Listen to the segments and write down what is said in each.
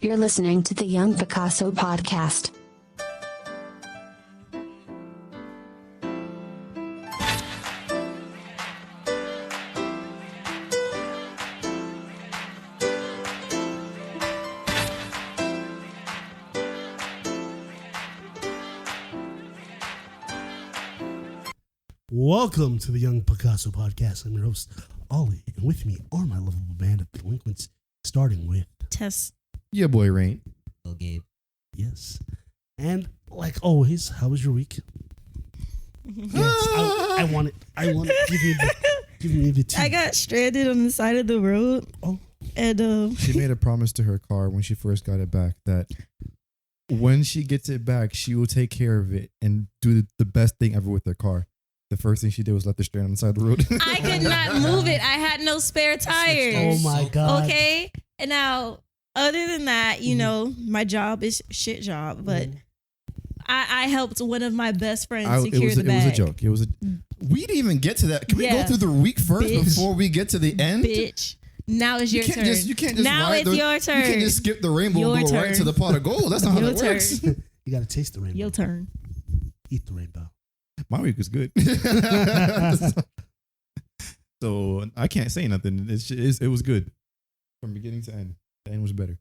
You're listening to the Young Picasso Podcast. Welcome to the Young Picasso Podcast. I'm your host, Ollie, and with me are my lovable band of delinquents, starting with Tess. Yeah, boy, Rain. Well, Gabe. Yes. And like always, how was your week? Yes, I want it. Give me the tea. I got stranded on the side of the road. Oh. And She made a promise to her car when she first got it back that when she gets it back, she will take care of it and do the best thing ever with her car. The first thing she did was let the strand on the side of the road. I could not move it. I had no spare tires. Oh my God. Okay. And now, other than that, you know, my job is shit job, but I helped one of my best friends secure the bag. It was a joke. We didn't even get to that. Can we go through the week first before we get to the end? Bitch. Now it's your turn. You can't just now it's your turn. You can't just skip the rainbow Your and go right turn. to the pot of gold. That's not how that works. You got to taste the rainbow. Your turn. Eat the rainbow. My week was good. So I can't say nothing. It was good from beginning to end. The end was better.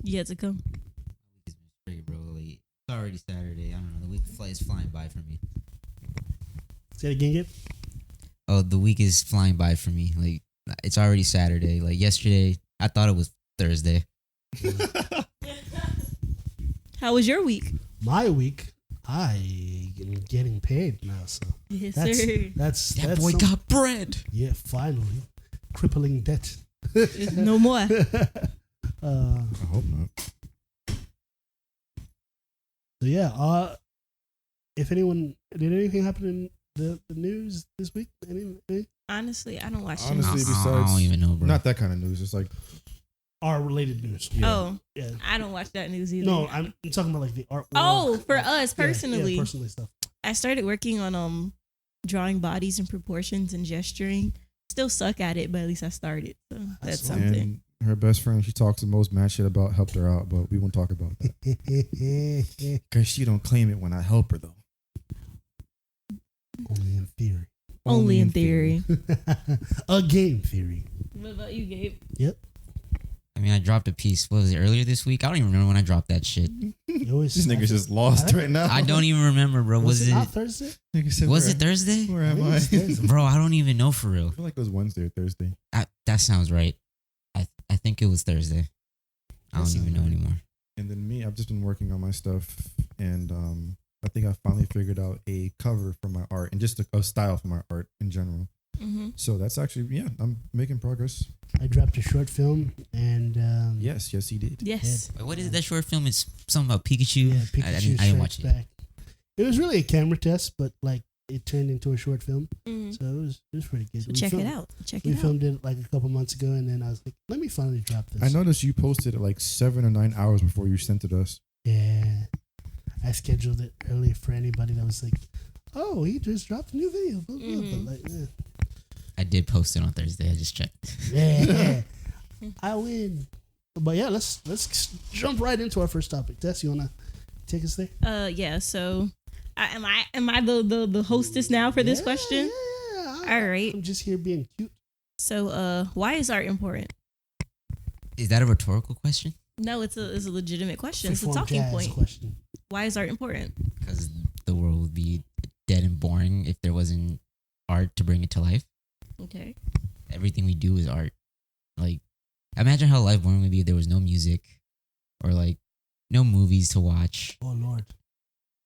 You had to come. It's been straight, bro. Like, it's already Saturday. I don't know. The week is flying by for me. Say it again, Gabe. Oh, the week is flying by for me. Like, it's already Saturday. Like, yesterday, I thought it was Thursday. How was your week? My week, I am getting paid now, so Yes, that's sir. That boy got bread. Yeah, finally, crippling debt. No more. I hope not. So yeah, if anyone did anything happen in the news this week? Any Honestly, I don't watch Honestly, news. besides I don't even know, bro. not that kind of news. It's like art related news? Oh, Yeah. I don't watch that news either. No, I'm talking about like the art. Oh, for us personally. Yeah, personally stuff. I started working on drawing bodies and proportions and gesturing. Still suck at it, but at least I started. So that's something. and her best friend, she talks the most mad shit about, helped her out, but we won't talk about that. Because she don't claim it when I help her, though. Only in theory. Only in theory. A game theory. What about you, Gabe? Yep. I mean, I dropped a piece. What was it, earlier this week? I don't even remember when I dropped that shit. This nigga's just lost right now. I don't even remember, bro. Was it not Thursday? Nigga said, was it Thursday? Where am I? It's Thursday. Bro, I don't even know for real. I feel like it was Wednesday or Thursday. That sounds right. I think it was Thursday. I don't even know anymore. And then me, I've just been working on my stuff, and I think I finally figured out a cover for my art and just a style for my art in general. Mm-hmm. So that's actually, I'm making progress. I dropped a short film and Yes, he did. Yes. Wait, what is it, that short film? It's something about Pikachu. yeah, I Pikachu didn't watch Strikes it. Back. It was really a camera test, but like it turned into a short film, Mm-hmm. so it was pretty good. So check it out. We filmed it like a couple months ago, and then I was like, let me finally drop this. I noticed you posted it like 7 or 9 hours before you sent it to us. Yeah, I scheduled it early for anybody that was like, oh, he just dropped a new video. Blah, blah, Mhm. But like, I did post it on Thursday. I just checked. yeah, I win. But yeah, let's jump right into our first topic. Tess, you wanna take us there? Yeah. So, am I the hostess now for this question? Yeah. All right. I'm just here being cute. So, why is art important? Is that a rhetorical question? No, it's a legitimate question. It's a Freeform talking jazz point. question. Why is art important? Because the world would be dead and boring if there wasn't art to bring it to life. Okay. Everything we do is art. Like, imagine how life boring would be if there was no music or like no movies to watch. Oh Lord.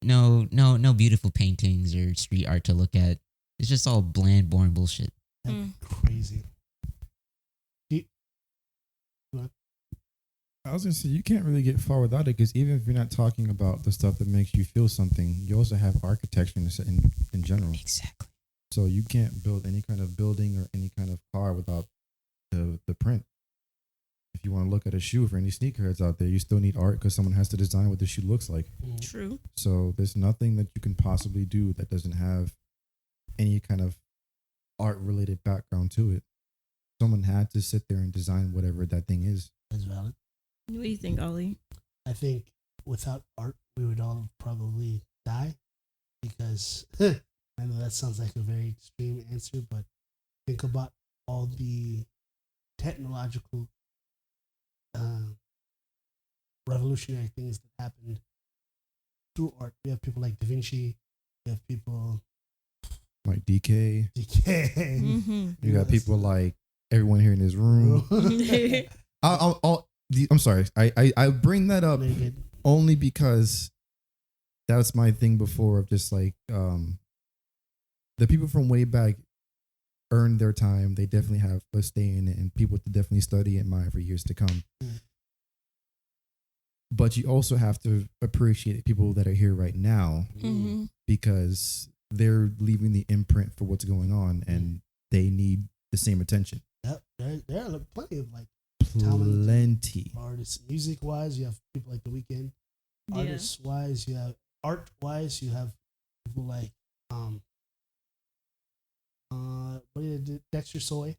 No beautiful paintings or street art to look at. It's just all bland, boring bullshit. That'd be crazy. I was going to say, you can't really get far without it, because even if you're not talking about the stuff that makes you feel something, you also have architecture in general. Exactly. So you can't build any kind of building or any kind of car without the print. If you want to look at a shoe for any sneakerheads out there, you still need art because someone has to design what the shoe looks like. True. So there's nothing that you can possibly do that doesn't have any kind of art-related background to it. Someone had to sit there and design whatever that thing is. That's valid. What do you think, Ollie? I think without art, we would all probably die because I know that sounds like a very extreme answer, but think about all the technological revolutionary things that happened through art. We have people like Da Vinci. We have people like DK. Mm-hmm. You got people like everyone here in this room. I'm sorry. I bring that up only because that's my thing before of just like the people from way back earned their time. They definitely have a stay in it, and people to definitely study and admire for years to come. But you also have to appreciate the people that are here right now because they're leaving the imprint for what's going on, and they need the same attention. Yep, there are plenty of like plenty artists. Music wise, you have people like The Weeknd. Yeah. Artists wise, you have art wise, you have people like what did it, Dexter Soy.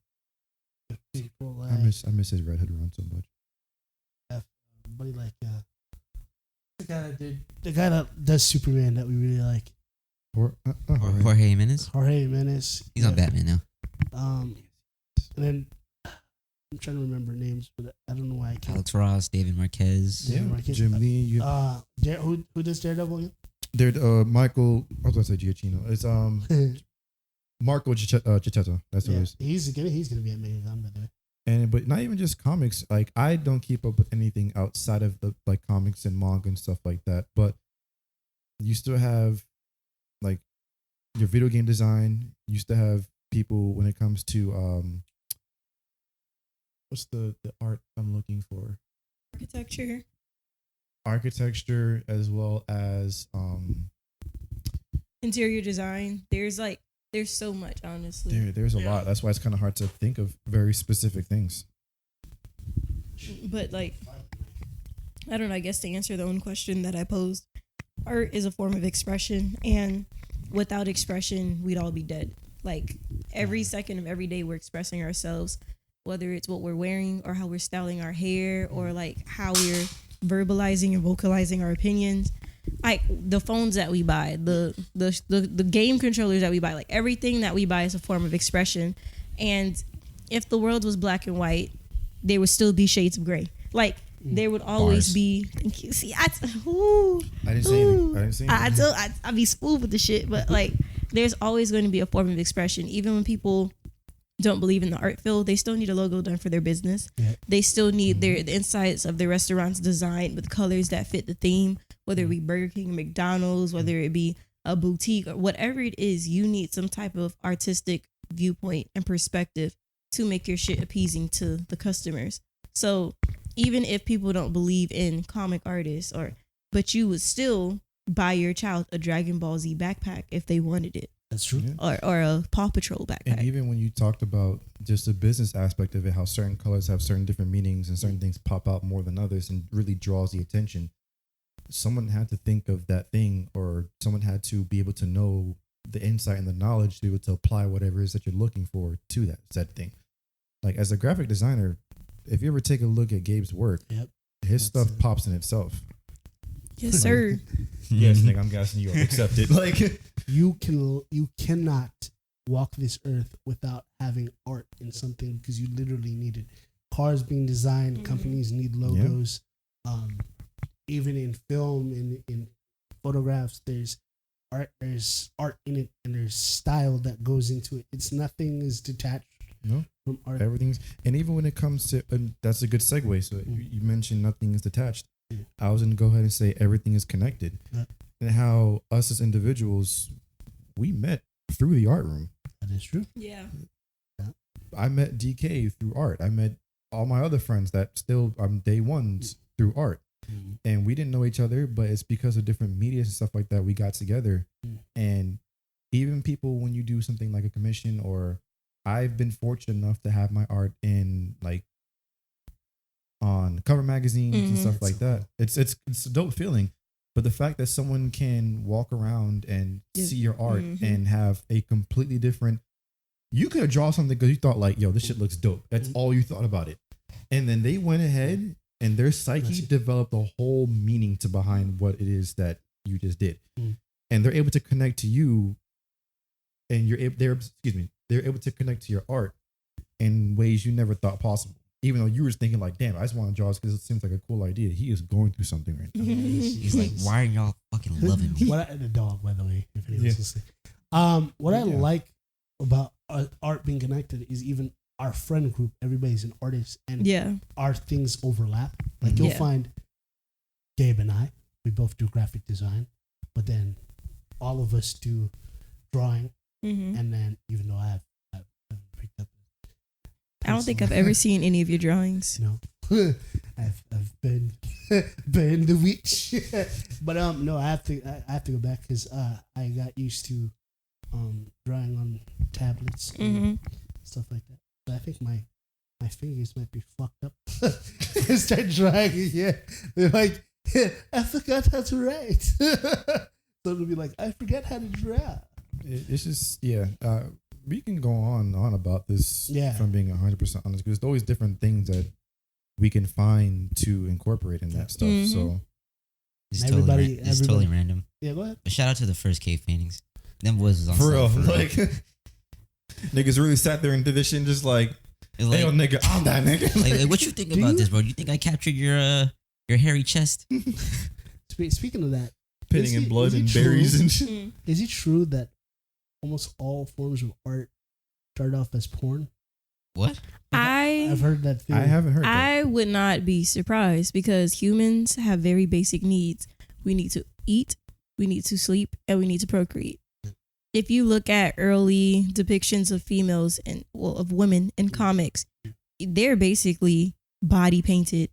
People like I miss his Red Hood run so much. Somebody like the guy that does Superman that we really like. Jorge Jimenez. Jorge Jimenez. He's on Batman now. And then I'm trying to remember names, but I don't know why I can't. Alex Ross, David Marquez. David Marquez. Jim Lee. Who does Daredevil again? They're Michael. I was going to say Giacchino. It's Marco Cicchetto. That's what it is. He's gonna be at Megan, by the way. But not even just comics. Like I don't keep up with anything outside of the like comics and manga and stuff like that. But you still have like your video game design. You still have people when it comes to what's the art I'm looking for? Architecture as well as interior design. There's so much, honestly. There's a lot. That's why it's kind of hard to think of very specific things. But like, I don't know, I guess to answer the own question that I posed, art is a form of expression, and without expression, we'd all be dead. Like every second of every day, we're expressing ourselves, whether it's what we're wearing or how we're styling our hair or like how we're verbalizing and vocalizing our opinions. Like the phones that we buy, the game controllers that we buy, like everything that we buy is a form of expression. And if the world was black and white, there would still be shades of gray. Like there would always be. Thank you. See, I didn't say anything. I be smooth with the shit, but like there's always going to be a form of expression, even when people don't believe in the art field. They still need a logo done for their business. Yeah. They still need the insides of their restaurants designed with colors that fit the theme, whether it be Burger King, McDonald's, whether it be a boutique or whatever it is. You need some type of artistic viewpoint and perspective to make your shit appeasing to the customers. So even if people don't believe in comic artists but you would still buy your child a Dragon Ball Z backpack if they wanted it. That's true. Or a Paw Patrol backpack. And even when you talked about just the business aspect of it, how certain colors have certain different meanings and certain things pop out more than others and really draws the attention. Someone had to think of that thing, or someone had to be able to know the insight and the knowledge to be able to apply whatever it is that you're looking for to that said thing. Like as a graphic designer, if you ever take a look at Gabe's work, his stuff pops in itself. Yes, sir. Yes, Nick, I'm guessing you accept it. Like you cannot walk this earth without having art in something, because you literally need it. Cars being designed, companies need logos. Even in film, in photographs, there's art in it, and there's style that goes into it. Nothing is detached from art. Everything's, and even when it comes to, and that's a good segue. So you mentioned nothing is detached. I was going to go ahead and say everything is connected, and how us as individuals, we met through the art room. That is true. Yeah. I met DK through art. I met all my other friends that still day ones through art. And we didn't know each other, but it's because of different media and stuff like that we got together. And even people, when you do something like a commission, or I've been fortunate enough to have my art in like on cover magazines and stuff like that. It's a dope feeling. But the fact that someone can walk around and see your art and have a completely different, you could have drawn something because you thought like, yo, this shit looks dope. That's all you thought about it. And then they went ahead and their psyche developed a whole meaning to behind what it is that you just did, and they're able to connect to you, and they're able to connect to your art in ways you never thought possible. Even though you were thinking like, damn, I just want to draw this because it seems like a cool idea. He is going through something right now. He's like, why are y'all fucking loving me? The dog, by the way, if anyone's listening. What I like about art being connected is even our friend group, everybody's an artist, and our things overlap. Like you'll find Gabe and I, we both do graphic design, but then all of us do drawing, and then even though I've picked up. I don't think I've ever seen any of your drawings. No, I've been the witch, but no, I have to go back because I got used to drawing on tablets and stuff like that. But I think my fingers might be fucked up. I start drawing, they're like, I forgot how to write. So it'll be like, I forget how to draw. It's just we can go on about this from being 100% honest, because there's always different things that we can find to incorporate in that stuff. So it's totally random. Yeah, go ahead. But shout out to the first cave paintings. Them boys was on for real. Like niggas really sat there and did this shit and just like, hey, yo, nigga, I'm that nigga. Like, what you think about this, bro? Do you think I captured your hairy chest? Speaking of that, pinning in blood and berries and shit. Is it true that almost all forms of art start off as porn? What? I've heard that theory. I haven't heard that. I would not be surprised because humans have very basic needs. We need to eat, we need to sleep, and we need to procreate. If you look at early depictions of females and of women in comics, they're basically body painted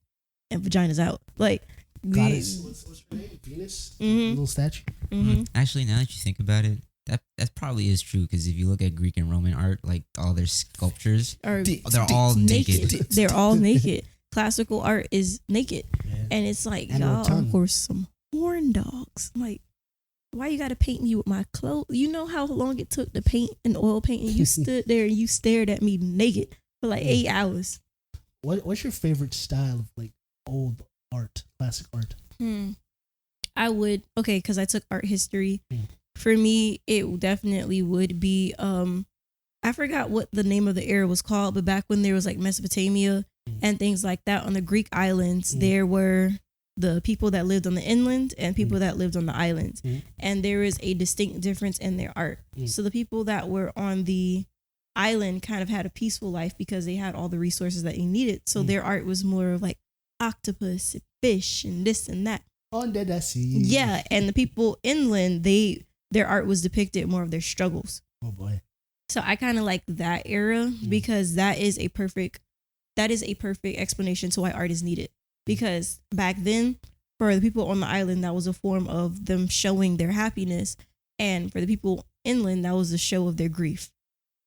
and vaginas out. Like goddess. What's her name? Venus? Little statue. Actually, now that you think about it, that probably is true, because if you look at Greek and Roman art, like all their sculptures, they're all naked. They're all naked. Classical art is naked, and it's like y'all were some horn dogs. Like, why you gotta paint me with my clothes? You know how long it took to paint an oil paint, and you stood there and you stared at me naked for like 8 hours. What's your favorite style of like old art, classic art? I would because I took art history. For me, it definitely would be I forgot what the name of the era was called, but back when there was like Mesopotamia and things like that on the Greek islands, there were the people that lived on the inland and people that lived on the islands. And there is a distinct difference in their art. So the people that were on the island kind of had a peaceful life because they had all the resources that they needed. So their art was more of like octopus and fish and this and that. Under the sea. Yeah, and the people inland, their art was depicted more of their struggles. Oh boy. So I kind of like that era because that is a perfect explanation to why art is needed. Because back then, for the people on the island, that was a form of them showing their happiness. And for the people inland, that was a show of their grief.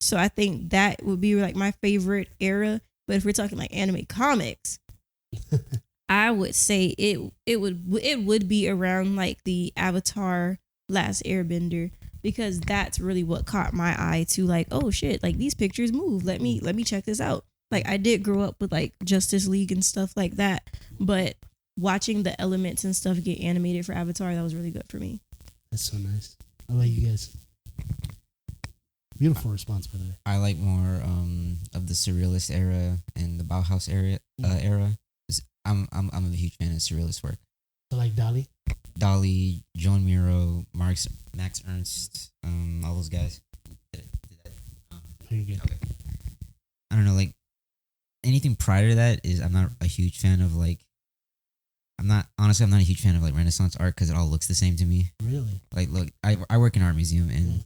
So I think that would be like my favorite era. But if we're talking like anime comics, I would say it would be around like the Avatar Last Airbender, because that's really what caught my eye to like, oh shit, like these pictures move. Let me check this out. Like I did grow up with like Justice League and stuff like that, but watching the elements and stuff get animated for Avatar, that was really good for me. That's so nice. I like you guys. Beautiful response, by the way. I like more of the surrealist era and the Bauhaus era. I'm a huge fan of surrealist work. So like Dali, Joan Miro, Max Ernst, all those guys. Very good. Okay. I don't know, like anything prior to that is I'm not a huge fan of like. I'm not a huge fan of like Renaissance art because it all looks the same to me. Really? Like, look, I work in an art museum, and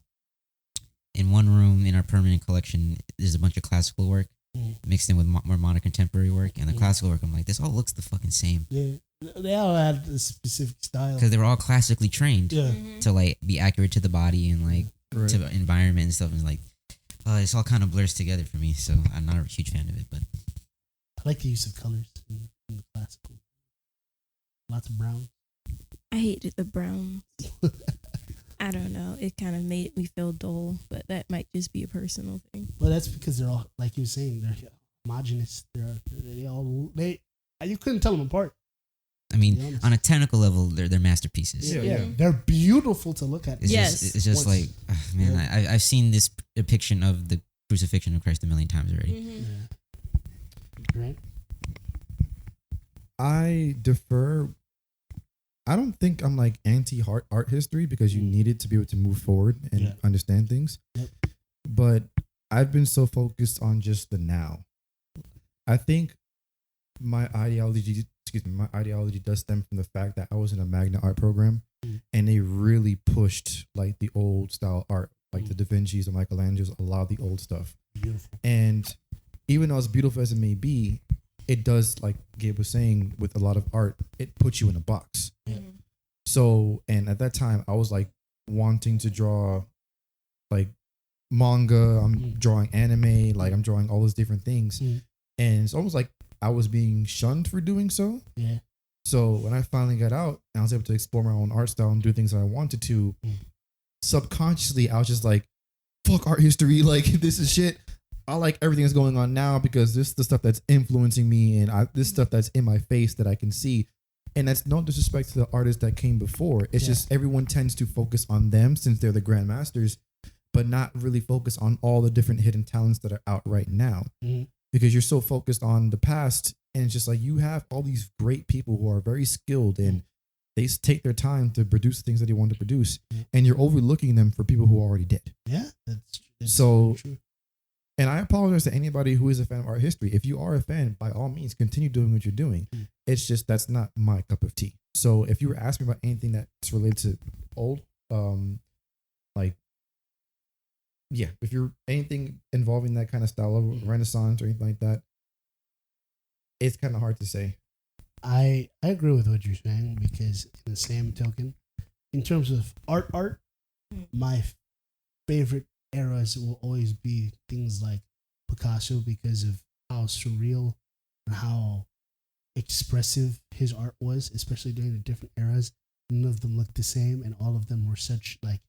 in one room in our permanent collection, there's a bunch of classical work mixed in with more modern contemporary work. And the classical work, I'm like, this all looks the fucking same. Yeah, they all have a specific style because they were all classically trained to like be accurate to the body and like to the environment and stuff. And like, it's all kind of blurs together for me. So I'm not a huge fan of it, but I like the use of colors in the classical. Lots of brown. I hated the browns. I don't know. It kind of made me feel dull, but that might just be a personal thing. Well, that's because they're all, like you were saying, they're homogenous. you couldn't tell them apart. I mean, on a technical level, they're masterpieces. Yeah, they're beautiful to look at. It's just like, man, I've seen this depiction of the crucifixion of Christ a million times already. Right. I defer. I don't think I'm like art history because you need it to be able to move forward and understand things. Yep. But I've been so focused on just the now. I think my ideology does stem from the fact that I was in a magna art program and they really pushed like the old style art, like the Da Vinci's and Michelangelo's, a lot of the old stuff. Beautiful. And even though as beautiful as it may be, it does, like Gabe was saying, with a lot of art, it puts you in a box. So, and at that time, I was like wanting to draw like manga, I'm drawing anime, like I'm drawing all those different things. And it's almost like I was being shunned for doing so. Yeah. So when I finally got out and I was able to explore my own art style and do things that I wanted to, subconsciously, I was just like, fuck art history. Like, this is shit. I like everything that's going on now because this is the stuff that's influencing me and this stuff that's in my face that I can see. And that's no disrespect to the artists that came before. It's just everyone tends to focus on them since they're the grandmasters, but not really focus on all the different hidden talents that are out right now. Because you're so focused on the past, and it's just like you have all these great people who are very skilled and they take their time to produce things that they want to produce, and you're overlooking them for people who already did. Yeah, that's so true. And I apologize to anybody who is a fan of art history. If you are a fan, by all means, continue doing what you're doing. It's just that's not my cup of tea. So if you were asking me about anything that's related to old, if you're anything involving that kind of style of Renaissance or anything like that, it's kind of hard to say. I agree with what you're saying because in the same token, in terms of art, my favorite eras will always be things like Picasso because of how surreal and how expressive his art was, especially during the different eras. None of them looked the same, and all of them were such like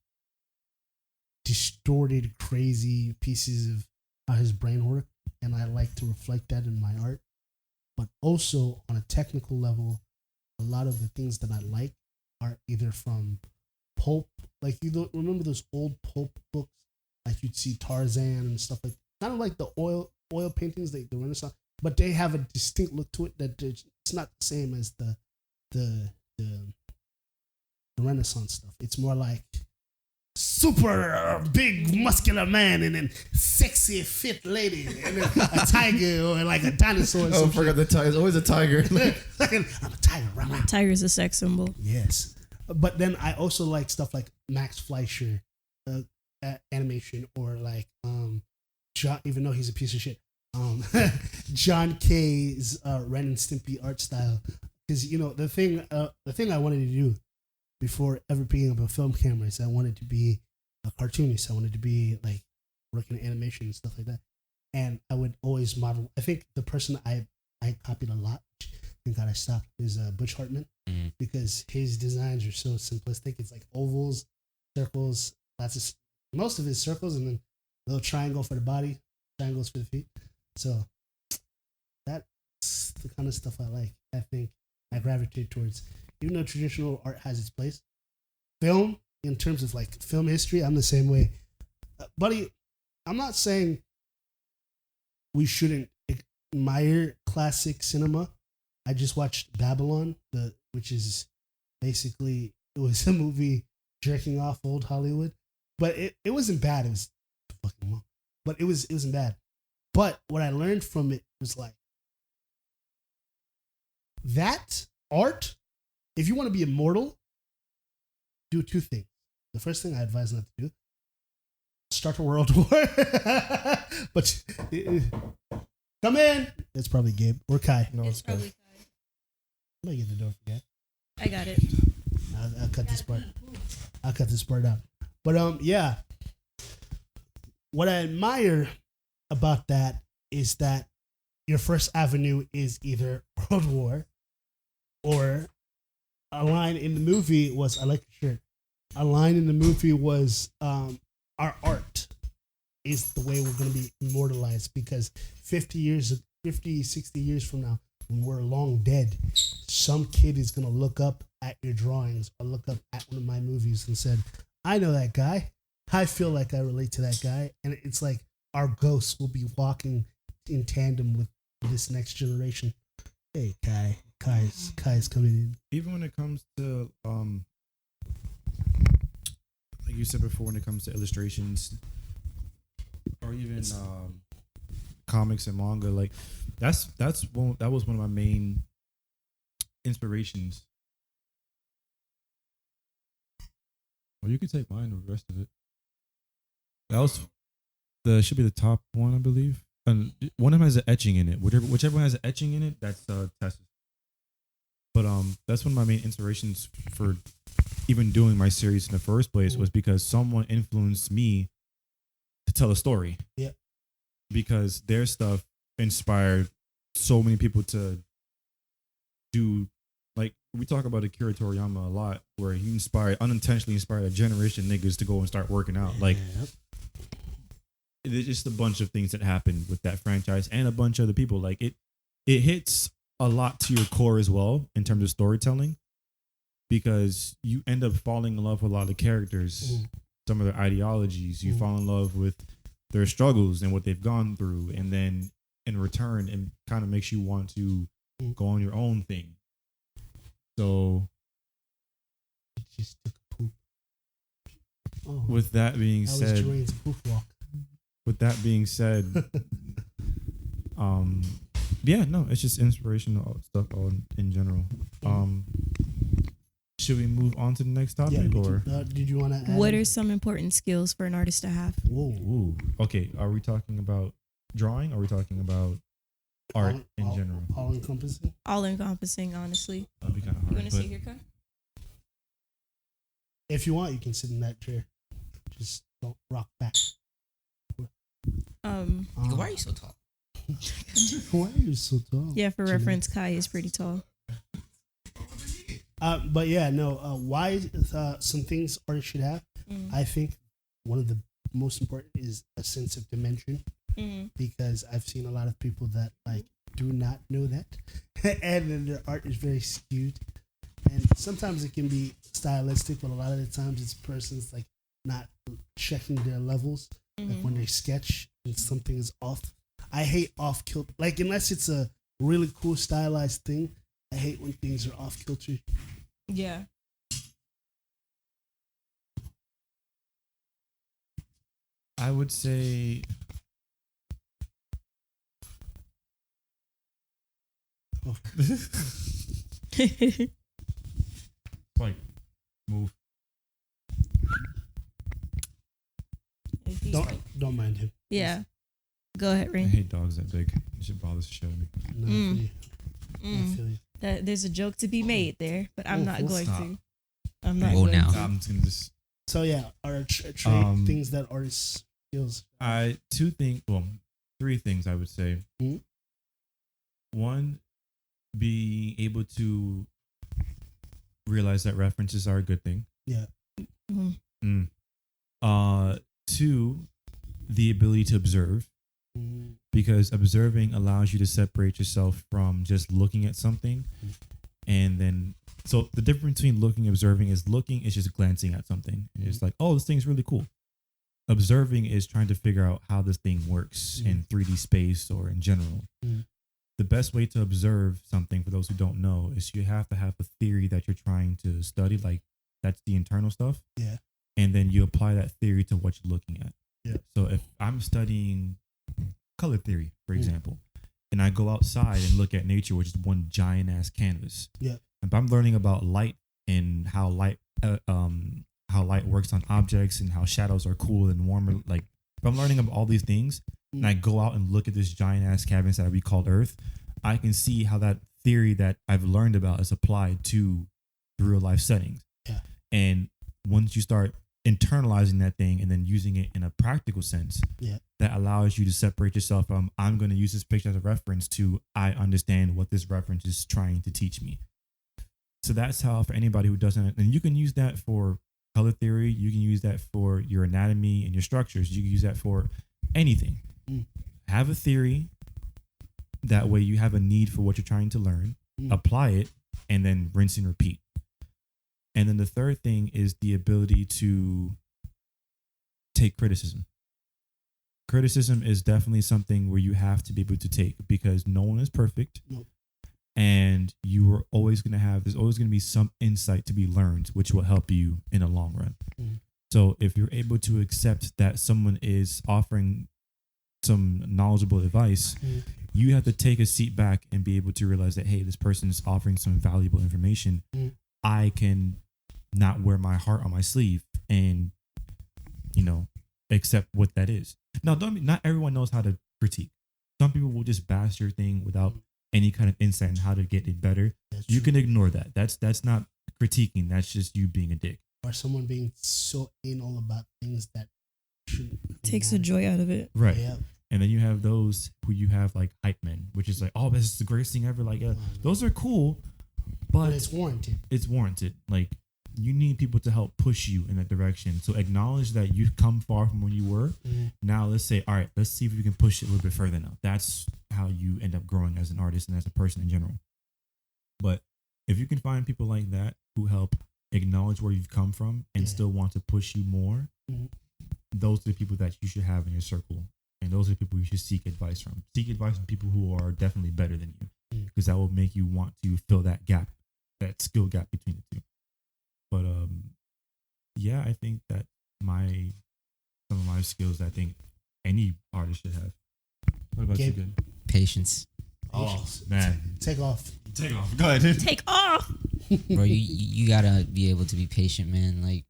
distorted, crazy pieces of how his brain worked, and I like to reflect that in my art. But also on a technical level, a lot of the things that I like are either from pulp, like you don't remember those old pulp books, like you'd see Tarzan and stuff like kind of like the oil paintings, the Renaissance, but they have a distinct look to it that it's not the same as the Renaissance stuff. It's more like super big muscular man and then sexy fit lady and then a tiger or like a dinosaur. Oh, I forgot the tiger. It's always a tiger. I'm a tiger. Tiger is a sex symbol. Yes, but then I also like stuff like Max Fleischer animation or like John, even though he's a piece of shit, John K's Ren and Stimpy art style. Because the thing I wanted to do before ever picking up a film camera is I wanted to be a cartoonist. I wanted to be like working in animation and stuff like that. And I would always model. I think the person I copied a lot, thank God I stopped, is Butch Hartman, because his designs are so simplistic. It's like ovals, circles, most of his circles, and then a little triangle for the body, triangles for the feet. So that's the kind of stuff I like. I think I gravitate towards. Even though traditional art has its place, film, in terms of like film history, I'm the same way. Buddy, I'm not saying we shouldn't admire classic cinema. I just watched Babylon, which is basically, it was a movie jerking off old Hollywood. But it wasn't bad. It was fucking long. But it wasn't bad. But what I learned from it was like, that art, if you want to be immortal, do two things. The first thing I advise not to do, start a world war. But come in. It's probably Gabe or Kai. No, It's probably Kai. I'm gonna get the door for Kai. I got it. I'll cut this part. I'll cut this part out. But yeah. What I admire about that is that your first avenue is either World War, or a line in the movie was, I like your shirt. A line in the movie was, our art is the way we're going to be immortalized, because 60 years from now, when we're long dead, some kid is gonna look up at your drawings or look up at one of my movies and said, I know that guy. I feel like I relate to that guy. And it's like our ghosts will be walking in tandem with this next generation. Hey, Kai's coming in. Even when it comes to like you said before, when it comes to illustrations or even comics and manga, like that was one of my main inspirations. Well, you can take mine or the rest of it. That was should be the top one, I believe. And one of them has an etching in it. Whichever one has an etching in it, that's Tessa's. But that's one of my main inspirations for even doing my series in the first place was because someone influenced me to tell a story. Yeah. Because their stuff inspired so many people to do, like we talk about Akira Toriyama a lot, where he unintentionally inspired a generation of niggas to go and start working out. Like it's just a bunch of things that happened with that franchise and a bunch of other people. Like it hits a lot to your core as well in terms of storytelling, because you end up falling in love with a lot of the characters, some of their ideologies. You fall in love with their struggles and what they've gone through, and then in return, it kind of makes you want to go on your own thing. So, just took a poop. With that being said, Jeraine's poop walk. With that being said, yeah, no, it's just inspirational stuff all in general. Should we move on to the next topic, did you want to add? What are some important skills for an artist to have? Whoa. Ooh. Okay, are we talking about drawing? Or are we talking about art in general? All encompassing. All encompassing, honestly. That'd be kind of hard. You want to sit here, Kai? If you want, you can sit in that chair. Just don't rock back. Why are you so tall? Why are you so tall? Yeah, for reference, Kai is pretty tall. But yeah, no. Why some things artists should have? I think one of the most important is a sense of dimension, because I've seen a lot of people that like do not know that, and then their art is very skewed. And sometimes it can be stylistic, but a lot of the times it's persons like not checking their levels. Like when they sketch and something is off. I hate off kilter. Like unless it's a really cool stylized thing, I hate when things are off kilter. Yeah. I would say like move. Don't mind him. Yeah. Go ahead, I Rain. hate dogs that big. It should bother the shit out of me. I feel you. There's a joke to be made there, but I'm not going stop. to. I'm not Whoa, going now. to. I'm just gonna just. So yeah, our trait things that artists skills. Three things I would say. One, being able to realize that references are a good thing. Yeah. Two, the ability to observe, because observing allows you to separate yourself from just looking at something, and then so the difference between looking and observing is looking is just glancing at something. It's like, oh, this thing's really cool. Observing is trying to figure out how this thing works in 3D space or in general. The best way to observe something, for those who don't know, is you have to have a theory that you're trying to study. Like that's the internal stuff. Yeah. And then you apply that theory to what you're looking at. Yeah. So if I'm studying color theory, for example, and I go outside and look at nature, which is one giant ass canvas. Yeah. If I'm learning about light and how light works on objects and how shadows are cool and warmer, like if I'm learning about all these things and I go out and look at this giant ass canvas that we call Earth, I can see how that theory that I've learned about is applied to the real life settings. Yeah. And once you start internalizing that thing and then using it in a practical sense, that allows you to separate yourself from, I'm going to use this picture as a reference to, I understand what this reference is trying to teach me. So that's how, for anybody who doesn't, and you can use that for color theory, you can use that for your anatomy and your structures, you can use that for anything. Have a theory, That way you have a need for what you're trying to learn, apply it, and then rinse and repeat. And then the third thing is the ability to take criticism. Criticism is definitely something where you have to be able to take, because no one is perfect. Nope. And you are always going to there's always going to be some insight to be learned, which will help you in the long run. So if you're able to accept that someone is offering some knowledgeable advice, you have to take a seat back and be able to realize that, hey, this person is offering some valuable information. I can not wear my heart on my sleeve and, accept what that is. Now, not everyone knows how to critique. Some people will just bash your thing without any kind of insight on how to get it better. You can ignore that. That's not critiquing. That's just you being a dick. Or someone being so anal about things that shouldn't. Takes the joy out of it. Right. Yeah. And then you have those who you have like hype men, which is like, oh, this is the greatest thing ever. Like, those are cool, but it's warranted. It's warranted. Like, you need people to help push you in that direction. So acknowledge that you've come far from where you were. Now let's say, all right, let's see if we can push it a little bit further now. That's how you end up growing as an artist and as a person in general. But if you can find people like that who help acknowledge where you've come from and still want to push you more, those are the people that you should have in your circle. And those are the people you should seek advice from. Seek advice from people who are definitely better than you, because that will make you want to fill that gap, that skill gap between the two. But yeah, I think that some of my skills I think any artist should have. What about you, Good? Patience. Oh man, Take off. Go ahead. Take off. Bro, you gotta be able to be patient, man. Like,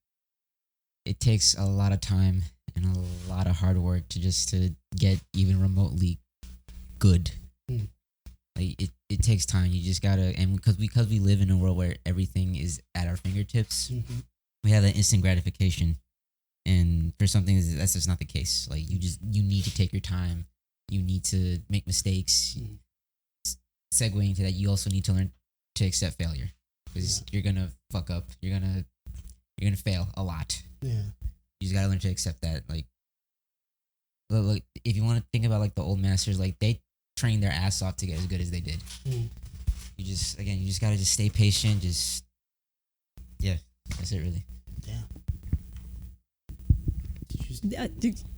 it takes a lot of time and a lot of hard work to get even remotely good. Like, it takes time. You just gotta, and because we live in a world where everything is at our fingertips, we have that instant gratification. And for some things, that's just not the case. Like, you need to take your time. You need to make mistakes. Segueing into that, you also need to learn to accept failure, because you're gonna fuck up. You're gonna fail a lot. Yeah. You just gotta learn to accept that. Like, look, if you want to think about like the old masters, like they trained their ass off to get as good as they did. You just gotta just stay patient. That's it, really. Yeah.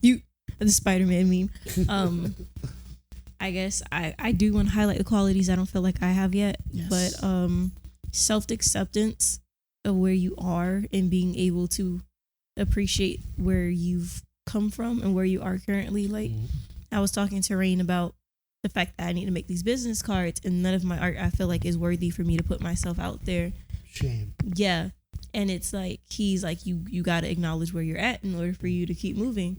You the Spider-Man meme. I guess I do want to highlight the qualities I don't feel like I have yet, but self-acceptance of where you are and being able to appreciate where you've come from and where you are currently. Like, I was talking to Rain about the fact that I need to make these business cards, and none of my art I feel like is worthy for me to put myself out there. Shame. Yeah. And it's like, he's like, you got to acknowledge where you're at in order for you to keep moving.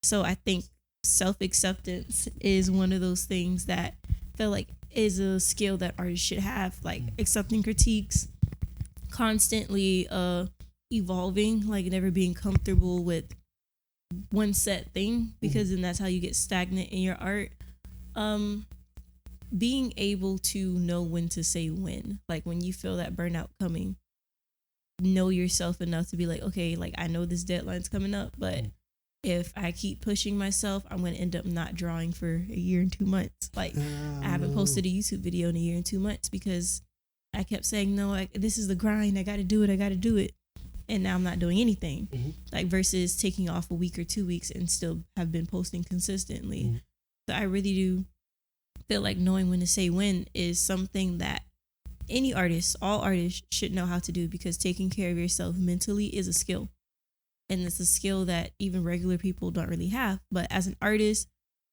So I think self-acceptance is one of those things that I feel like is a skill that artists should have, like accepting critiques, constantly evolving, like never being comfortable with one set thing, because then that's how you get stagnant in your art. Being able to know when to say when, like when you feel that burnout coming, know yourself enough to be like, okay, like I know this deadline's coming up, but if I keep pushing myself, I'm going to end up not drawing for a year and 2 months. Like, I haven't posted a YouTube video in a year and 2 months because I kept saying, no, this is the grind. I got to do it. And now I'm not doing anything. Like, versus taking off a week or 2 weeks and still have been posting consistently. So I really do feel like knowing when to say when is something that any artist, all artists should know how to do, because taking care of yourself mentally is a skill. And it's a skill that even regular people don't really have. But as an artist,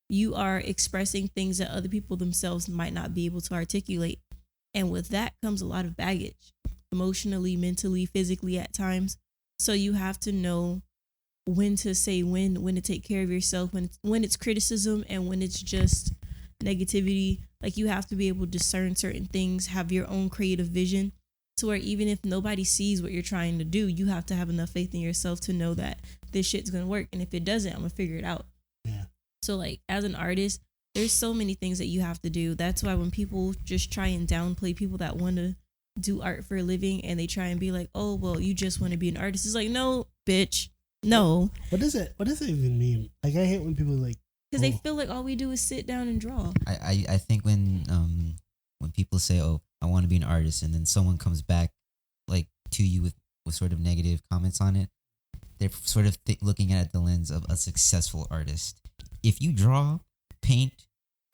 you are expressing things that other people themselves might not be able to articulate. And with that comes a lot of baggage, emotionally, mentally, physically at times. So you have to know when to say when to take care of yourself, when it's criticism and when it's just negativity. Like, you have to be able to discern certain things, have your own creative vision, to where even if nobody sees what you're trying to do, you have to have enough faith in yourself to know that this shit's gonna work. And if it doesn't, I'm gonna figure it out. Yeah. So like, as an artist, there's so many things that you have to do. That's why when people just try and downplay people that want to do art for a living, and they try and be like, oh, well, you just want to be an artist. It's like, no, bitch, no. What does it even mean? Like, I hate when people like because they feel like all we do is sit down and draw. I think when people say, "Oh, I want to be an artist," and then someone comes back like to you with sort of negative comments on it, they're sort of looking at it the lens of a successful artist. If you draw, paint,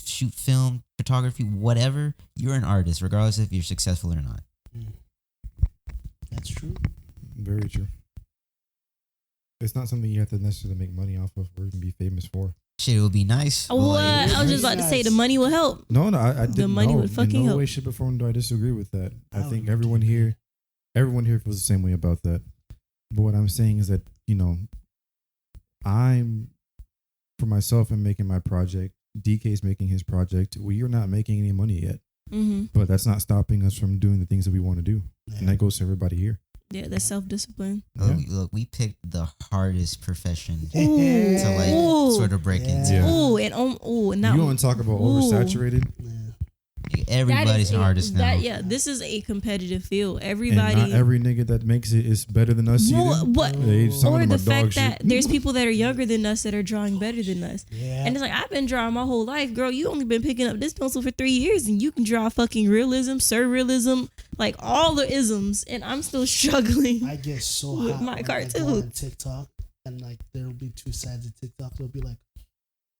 shoot film, photography, whatever, you're an artist, regardless if you're successful or not. That's true. Very true. It's not something you have to necessarily make money off of or even be famous for. Shit, it would be nice. What? I was just about to say the money will help. No, I didn't. The money would fucking in no help. way, shape, or form do I disagree with that. I think everyone here feels the same way about that. But what I'm saying is that, I'm, for myself, and making my project. DK's making his project. We are not making any money yet. Mm-hmm. But that's not stopping us from doing the things that we want to do. Yeah. And that goes to everybody here. Yeah, that's self-discipline. Look, we picked the hardest profession to sort of break into. Yeah. And now you want to talk about oversaturated? Everybody's an artist now. This is a competitive field. Everybody, and not every nigga that makes it is better than us. What? Or the fact that there's people that are younger than us that are drawing better than us. Yeah. And it's like, I've been drawing my whole life, girl. You only been picking up this pencil for 3 years, and you can draw fucking realism, surrealism, like all the isms, and I'm still struggling. I get so with hot my when cartoons. I go on TikTok, and like there'll be two sides of TikTok. There'll be like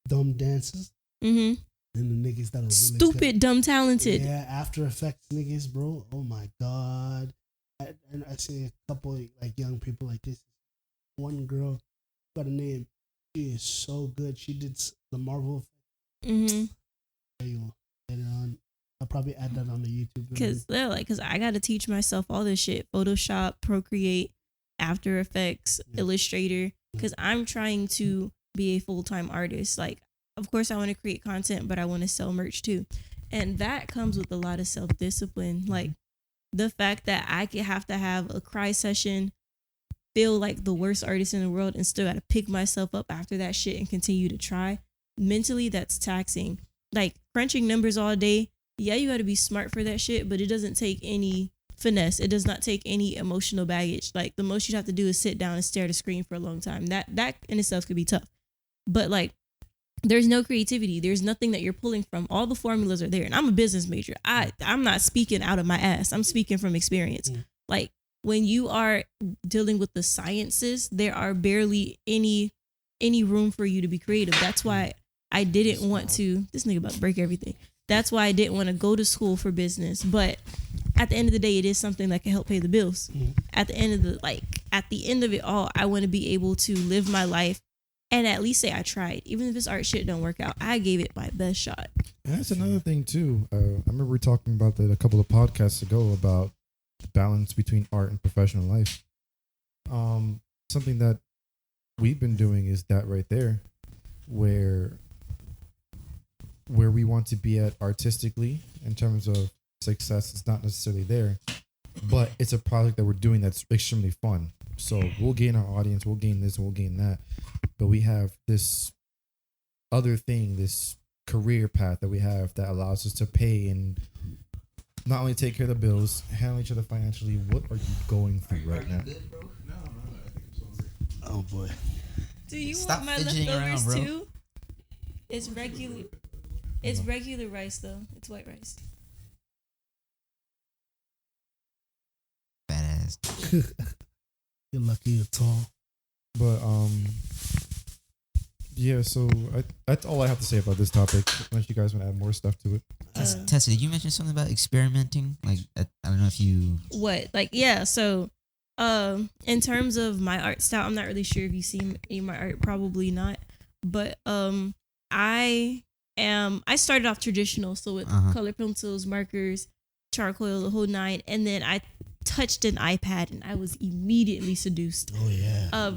dumb dances. Mm-hmm. And the niggas that are really stupid, dumb, talented. Yeah, After Effects niggas, bro. Oh my god. And I see a couple like young people like this. One girl got a name. She is so good. She did the Marvel. Mm-hmm. There you go. Later on, I'll probably add that on the YouTube. Because I got to teach myself all this shit: Photoshop, Procreate, After Effects, Illustrator. Because I'm trying to be a full-time artist. Like, of course, I want to create content, but I want to sell merch too. And that comes with a lot of self-discipline. Like, the fact that I could have to have a cry session, feel like the worst artist in the world, and still got to pick myself up after that shit and continue to try. Mentally, that's taxing. Like, crunching numbers all day, yeah, you got to be smart for that shit, but it doesn't take any finesse. It does not take any emotional baggage. Like, the most you have to do is sit down and stare at a screen for a long time. That in itself could be tough. But, like, there's no creativity. There's nothing that you're pulling from. All the formulas are there. And I'm a business major. I'm not speaking out of my ass. I'm speaking from experience. Like, when you are dealing with the sciences, there are barely any room for you to be creative. That's why I didn't want to. This nigga about to break everything. That's why I didn't want to go to school for business. But at the end of the day, it is something that can help pay the bills. At the end of it all, I want to be able to live my life and at least say I tried. Even if this art shit don't work out, I gave it my best shot. And that's another thing too. I remember we were talking about that a couple of podcasts ago about the balance between art and professional life. Something that we've been doing is that right there, where we want to be at artistically in terms of success is not necessarily there, but it's a project that we're doing that's extremely fun. So we'll gain our audience, we'll gain this, we'll gain that. But we have this other thing, this career path that we have that allows us to pay and not only take care of the bills, handle each other financially. What are you going through right now? Oh boy. Do you Stop want my fidgeting leftovers around, bro. too? It's regular. It's regular rice though. It's white rice. Badass. You're lucky you're tall. But yeah, so that's all I have to say about this topic. Unless you guys want to add more stuff to it. Tessa, did you mention something about experimenting? Like, I don't know if you... What? Like, yeah, so in terms of my art style, I'm not really sure if you see any of my art, probably not. But I started off traditional, so with color pencils, markers, charcoal, the whole nine, and then I touched an iPad and I was immediately seduced. Oh yeah.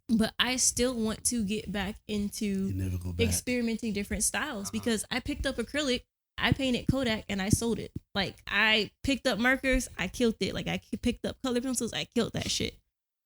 But I still want to get back into You never go back. experimenting different styles because I picked up acrylic, I painted Kodak, and I sold it. Like, I picked up markers, I killed it. Like, I picked up color pencils, I killed that shit.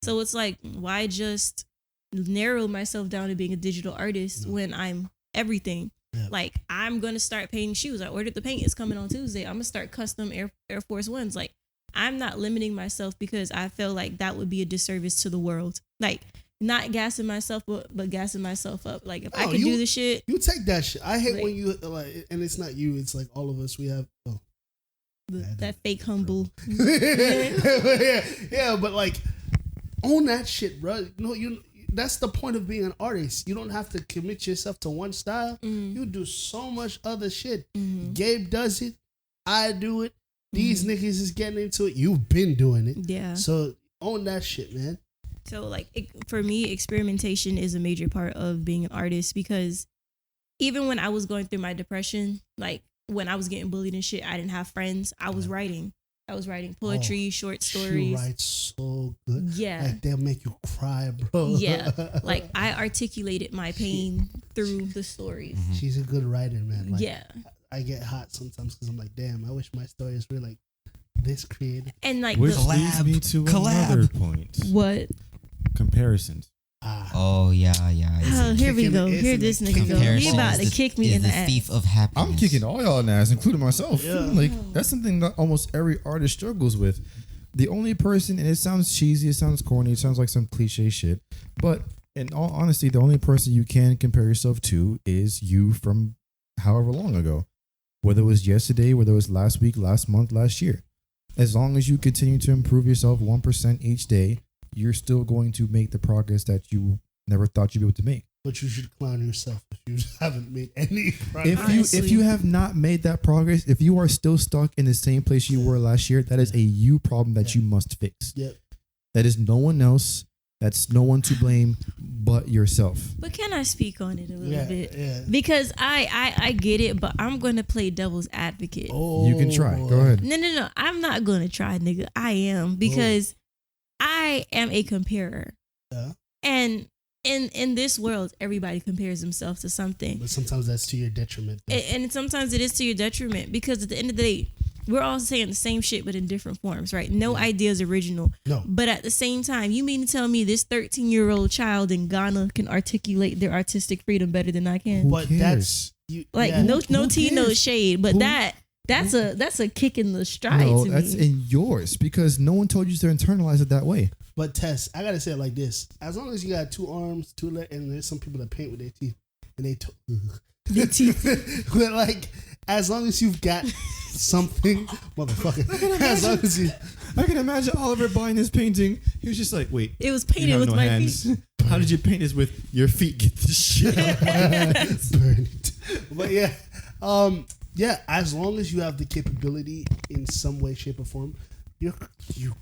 So it's like, why just narrow myself down to being a digital artist when I'm everything? Yeah. Like, I'm gonna start painting shoes. I ordered the paint, it's coming on Tuesday. I'm gonna start custom Air Force Ones. Like, I'm not limiting myself because I feel like that would be a disservice to the world. Like, not gassing myself up, but gassing myself up. Like if I Oh, could do the shit, You take that shit. I hate Like- when you like, and it's not you. It's like all of us. We have. Oh. that fake humble. yeah, but like, own that shit, bro. That's the point of being an artist. You don't have to commit yourself to one style. You do so much other shit. Gabe does it. I do it. These niggas is getting into it. You've been doing it. Yeah. So own that shit, man. So like for me, experimentation is a major part of being an artist because even when I was going through my depression, like when I was getting bullied and shit, I didn't have friends. I was writing. I was writing poetry, short stories. She writes so good. Yeah. Like they'll make you cry, bro. Yeah. Like I articulated my pain through the stories. She's a good writer, man. Like, Yeah. I get hot sometimes because I'm like, damn, I wish my stories were like this creative. And like Which the, leads me to another point. what? Comparisons. Oh yeah. Oh, here we kicking go. the Here ass this in the nigga go. Comparison He about is to kick me is in the the ass. thief of happiness. I'm kicking all y'all in the ass, including myself. Yeah. Like that's something that almost every artist struggles with. The only person, and it sounds cheesy, it sounds corny, it sounds like some cliche shit, but in all honesty, the only person you can compare yourself to is you from however long ago. Whether it was yesterday, whether it was last week, last month, last year. As long as you continue to improve yourself 1% each day, you're still going to make the progress that you never thought you'd be able to make. But you should clown yourself if you haven't made any progress. If you have not made that progress, if you are still stuck in the same place you were last year, that is a you problem that you must fix. Yep. That is no one else. That's no one to blame but yourself. But can I speak on it a little bit? Yeah. Because I get it, but I'm going to play devil's advocate. Oh, You can try. Go ahead. No. I'm not going to try, nigga. I am because I am a comparer. Yeah. And in this world, everybody compares themselves to something. But sometimes that's to your detriment. though. And sometimes it is to your detriment because at the end of the day, we're all saying the same shit, but in different forms, right? No idea is original. No. But at the same time, you mean to tell me this 13-year-old child in Ghana can articulate their artistic freedom better than I can? But cares? that's you, Like yeah. no who tea, no cares? shade, but Who- that's a kick in the stride No, to that's me. in yours because no one told you to internalize it that way. But Tess, I gotta say it like this: as long as you got 2 arms, 2 legs, and there's some people that paint with their teeth, and The teeth. but like, as long as you've got something, motherfucker. As long as you, I can imagine Oliver buying this painting. He was just like, wait, It was you painted have with no my hands. feet. How did you paint this with your feet? Get this shit out. burn it. But yeah, yeah. As long as you have the capability in some way, shape, or form, you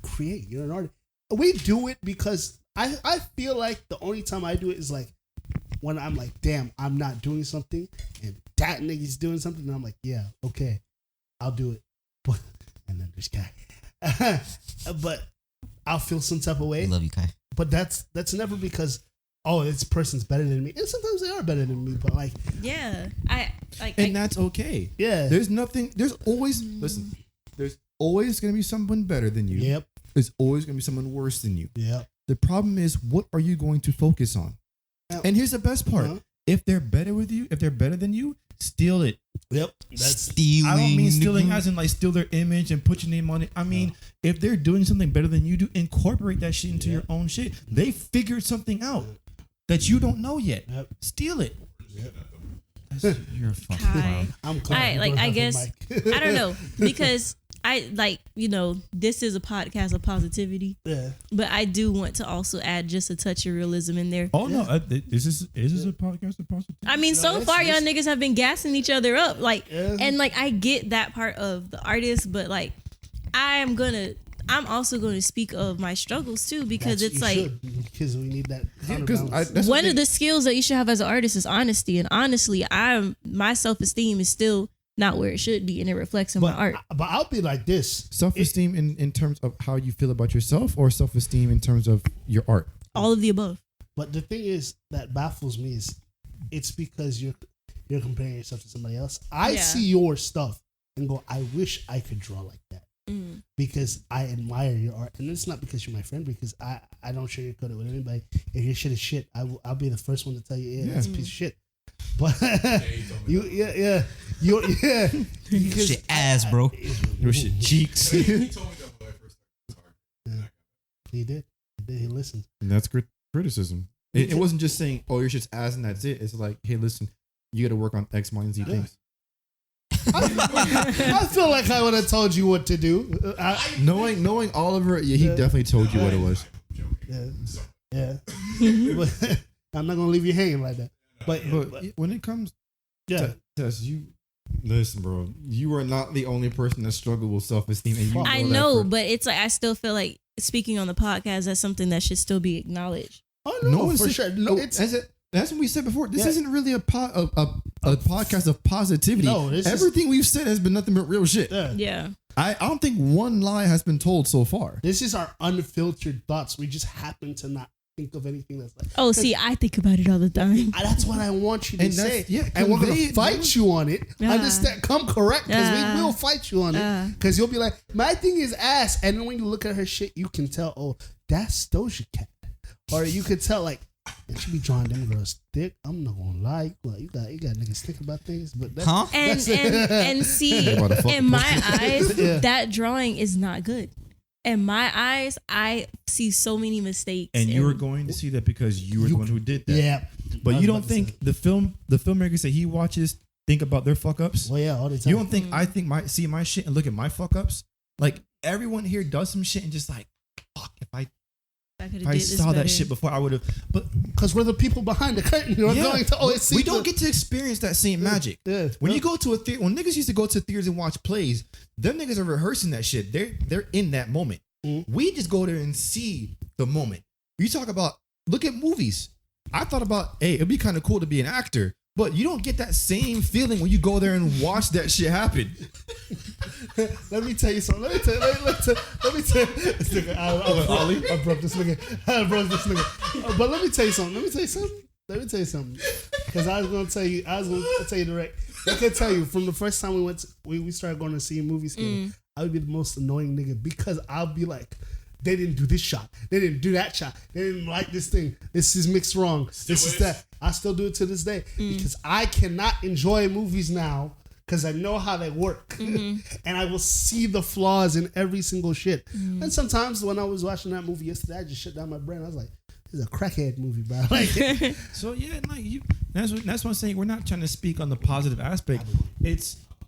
create. You're an artist. We do it because I feel like the only time I do it is like when I'm like, damn, I'm not doing something, and that nigga's doing something, and I'm like, yeah, okay, I'll do it. But and then this guy, but I'll feel some type of way. I love you, Kai. But that's never because this person's better than me, and sometimes they are better than me. But like, Yeah. And that's okay. yeah, There's always going to be someone better than you. yep, There's always going to be someone worse than you. yep. The problem is, what are you going to focus on? Now- And here's the best part. Uh-huh. If they're better with you, if they're better than you, steal it. Yep. That's Stealing. I don't mean stealing as in like steal their image and put your name on it. I mean, if they're doing something better than you do, incorporate that shit into your own shit. They figured something out that you don't know yet. Yep. Steal it. You're a fucking Kai. clown. I'm glad I you like don't I have a guess mic. I don't know because I like this is a podcast of positivity, Yeah. but I do want to also add just a touch of realism in there. Oh no, is this a podcast of positivity? I mean, so it's- far y'all it's- niggas have been gassing each other up, like, Yeah. and like I get that part of the artist, but like I'm also going to speak of my struggles too because That's- it's you like should, because we need that because counterbalance. one of the skills that you should have as an artist is honesty, and honestly, my self-esteem is still not where it should be, and it reflects in my art. But I'll be like this. Self-esteem in terms of how you feel about yourself, or self-esteem in terms of your art. All of the above. But the thing is that baffles me is it's because you're comparing yourself to somebody else. I Yeah. see your stuff and go, I wish I could draw like that. Because I admire your art, and it's not because you're my friend. Because I don't sugarcoat it with anybody. If your shit is shit, I'll be the first one to tell you, yeah, that's a piece of shit. But you're because Shit ass, bro. Your shit cheeks. He did. He listened. And that's criticism. It wasn't just saying, "Oh, your shit's ass," and that's it. It's like, "Hey, listen, you got to work on X, Y, and Z things." I feel like I would have told you what to do. Knowing Oliver, he definitely told you what it was. Yeah. But I'm not gonna leave you hanging like that. But when it comes, to Tess, you listen, bro. You are not the only person that struggled with self-esteem. And you I know, but it's like I still feel like speaking on the podcast, that's something that should still be acknowledged. Oh no, for sure. No, that's what we said before. This isn't really a podcast of positivity. No, everything we've said has been nothing but real shit. Yeah. I don't think one lie has been told so far. This is our unfiltered thoughts. We just happen to not think of anything that's like. Oh, see, I think about it all the time. That's what I want you to say. Yeah, and we're gonna fight you on it. Understand? Come correct, because we will fight you on it. Because you'll be like, my thing is ass, and then when you look at her shit, you can tell, oh, that's Doja Cat, or you could tell like. And she be drawing them girls thick. I'm not gonna lie. Well, you got niggas think about things, but that's, and see, in my eyes, that drawing is not good. In my eyes, I see so many mistakes. And you were going to see that because you were the one who did that. Yeah, but you don't think the filmmakers that he watches think about their fuck ups? Well, yeah, all the time. You don't think I think see my shit and look at my fuck ups? Like everyone here does some shit and just like, fuck, if I saw that shit before, I would have. But because we're the people behind the curtain, you're going to always see. We don't get to experience that same magic. Yeah. When you go to a theater, when niggas used to go to theaters and watch plays, them niggas are rehearsing that shit. They're in that moment. Mm-hmm. We just go there and see the moment. You talk about look at movies. I thought about, hey, it'd be kind of cool to be an actor, but you don't get that same feeling when you go there and watch that shit happen. Let me tell you something. Let me tell you. This nigga, I broke this nigga. But let me tell you something. Because I was gonna tell you direct. I can tell you from the first time we started going to see movies together, I would be the most annoying nigga because I'll be like, they didn't do this shot. They didn't do that shot. They didn't like this thing. This is mixed wrong. This is that. I still do it to this day because I cannot enjoy movies now because I know how they work. And I will see the flaws in every single shit. And sometimes when I was watching that movie yesterday, I just shut down my brain. I was like, this is a crackhead movie, bro. Like, so yeah, like that's what I'm saying. We're not trying to speak on the positive aspect.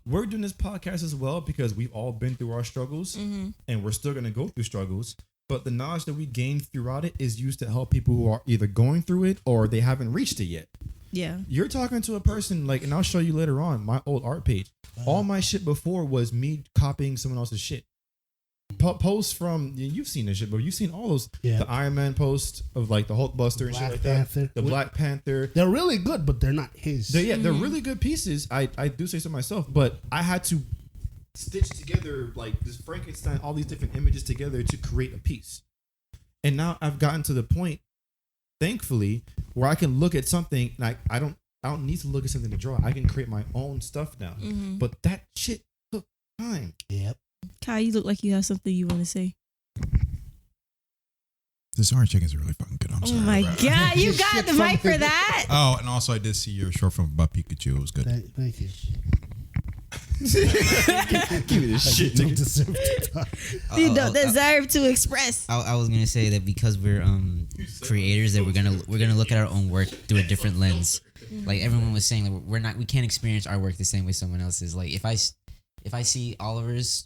We're doing this podcast as well because we've all been through our struggles and we're still going to go through struggles. But the knowledge that we gain throughout it is used to help people who are either going through it or they haven't reached it yet. Yeah. You're talking to a person like, and I'll show you later on my old art page. All my shit before was me copying someone else's shit. Posts from, you've seen this shit, but you've seen all those, the Iron Man post of like the Hulkbuster and shit like that. The Black Panther. They're really good, but they're not his. They're really good pieces. I do say so myself, but I had to stitch together like this Frankenstein, all these different images together to create a piece. And now I've gotten to the point, thankfully, where I can look at something like I don't need to look at something to draw. I can create my own stuff now. But that shit took time. Yep. Kai, you look like you have something you want to say. This orange chicken is really fucking good. I'm sorry. Oh my God, you got the mic for that? Oh, and also I did see your short film about Pikachu. It was good. Thank you. Give me this shit. Don't deserve to talk. You don't deserve to express. I was gonna say that because we're creators, that we're gonna look at our own work through a different lens. Like everyone was saying, like we can't experience our work the same way someone else's. Like if I see Oliver's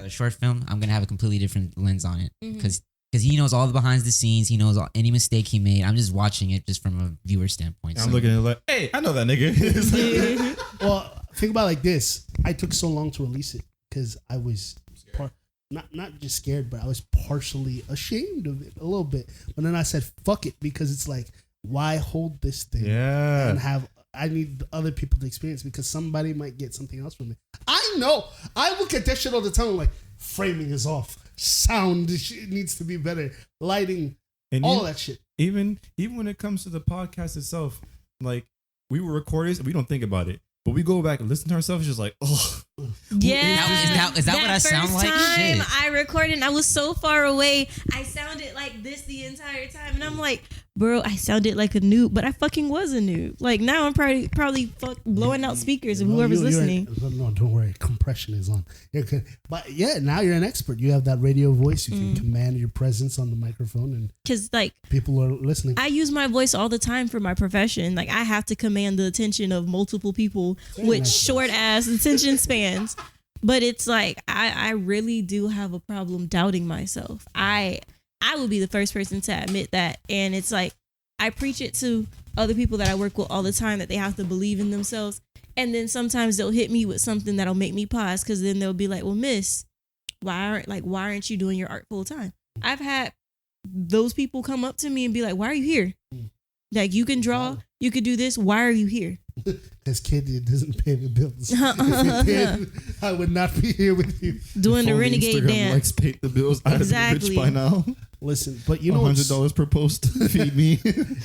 short film, I'm gonna have a completely different lens on it because he knows all the behind the scenes. He knows any mistake he made. I'm just watching it just from a viewer standpoint. I'm looking at it like, hey, I know that nigga. Well, think about it like this. I took so long to release it because I was not just scared, but I was partially ashamed of it a little bit. But then I said, fuck it, because it's like, why hold this thing? Yeah. And I need other people to experience because somebody might get something else from it. I know. I look at that shit all the time. I'm like, framing is off. Sound needs to be better. Lighting, and all that shit. Even when it comes to the podcast itself, like we were recorders and we don't think about it. But we go back and listen to ourselves, just like, oh. Yeah. Is that what I sound like? Shit. I recorded and I was so far away. I sounded like this the entire time. And I'm like, bro, I sounded like a noob, but I fucking was a noob. Like now I'm probably blowing out speakers of whoever's listening. No, don't worry. Compression is on. But yeah, now you're an expert. You have that radio voice. You can command your presence on the microphone, and because like people are listening. I use my voice all the time for my profession. Like I have to command the attention of multiple people with short ass attention spans. But it's like I really do have a problem doubting myself. I will be the first person to admit that. And it's like I preach it to other people that I work with all the time that they have to believe in themselves. And then sometimes they'll hit me with something that'll make me pause, because then they'll be like, well, miss, why aren't you doing your art full time? I've had those people come up to me and be like, why are you here? Like, you can draw, you could do this. Why are you here? Because kid, it doesn't pay the bills. If it did, I would not be here with you. Doing the renegade Instagram dance. likes paid the bills. Exactly. I'd be rich by now. Listen, but you know $100 per post to feed me.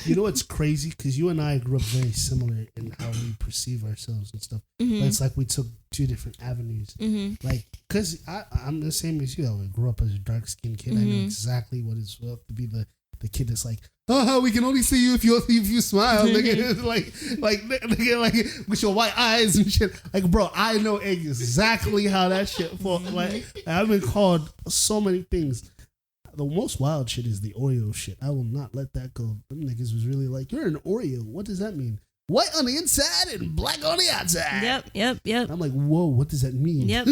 You know what's crazy? Because you and I grew up very similar in how we perceive ourselves and stuff. But it's like we took two different avenues. Like, because I'm the same as you. I grew up as a dark-skinned kid. I know exactly what it's like to be the kid that's like, oh, we can only see you if you smile, nigga. like with your white eyes and shit. Like, bro, I know exactly how that shit falls. Like, I've been called so many things. The most wild shit is the Oreo shit. I will not let that go. Them niggas was really like, you're an Oreo. What does that mean? White on the inside and black on the outside. Yep. I'm like, whoa, what does that mean? Yep.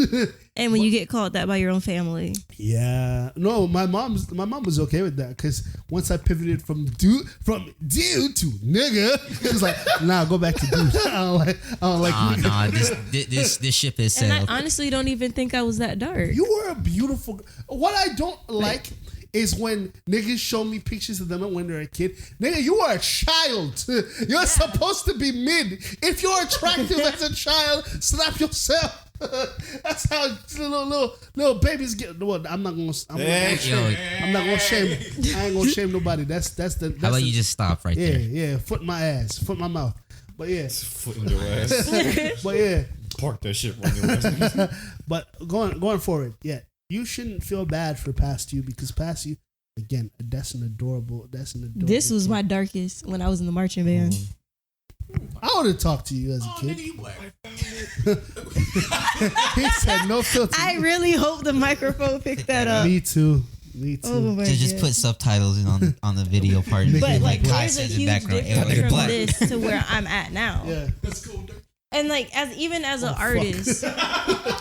And when you get called that by your own family. Yeah. No, my mom was okay with that, because once I pivoted from dude to nigga, it was like, nah, go back to dude. I don't like Nah, this ship is And sailed. I honestly don't even think I was that dark. You were a beautiful. What I don't like is when niggas show me pictures of them when they're a kid. Nigga, you are a child. You're supposed to be mid. If you're attractive as a child, slap yourself. That's how little babies get. Well, I'm not gonna shame. I ain't gonna shame nobody. That's How about you just stop right there? Yeah. Foot in my ass. Foot in my mouth. But yeah. Foot in your ass. But yeah. Park that shit on your ass. But going forward, yeah. You shouldn't feel bad for past you, because past you, again, that's an adorable. This was my darkest when I was in the marching band. I would have talked to you as a kid. He said no filter. I really hope the microphone picked that up. Me too. Oh my Just God. put subtitles in on the video part. But like, Kai there's a says in huge background. difference from Black. this to where I'm at now. Yeah. Let's go. And like, as an artist,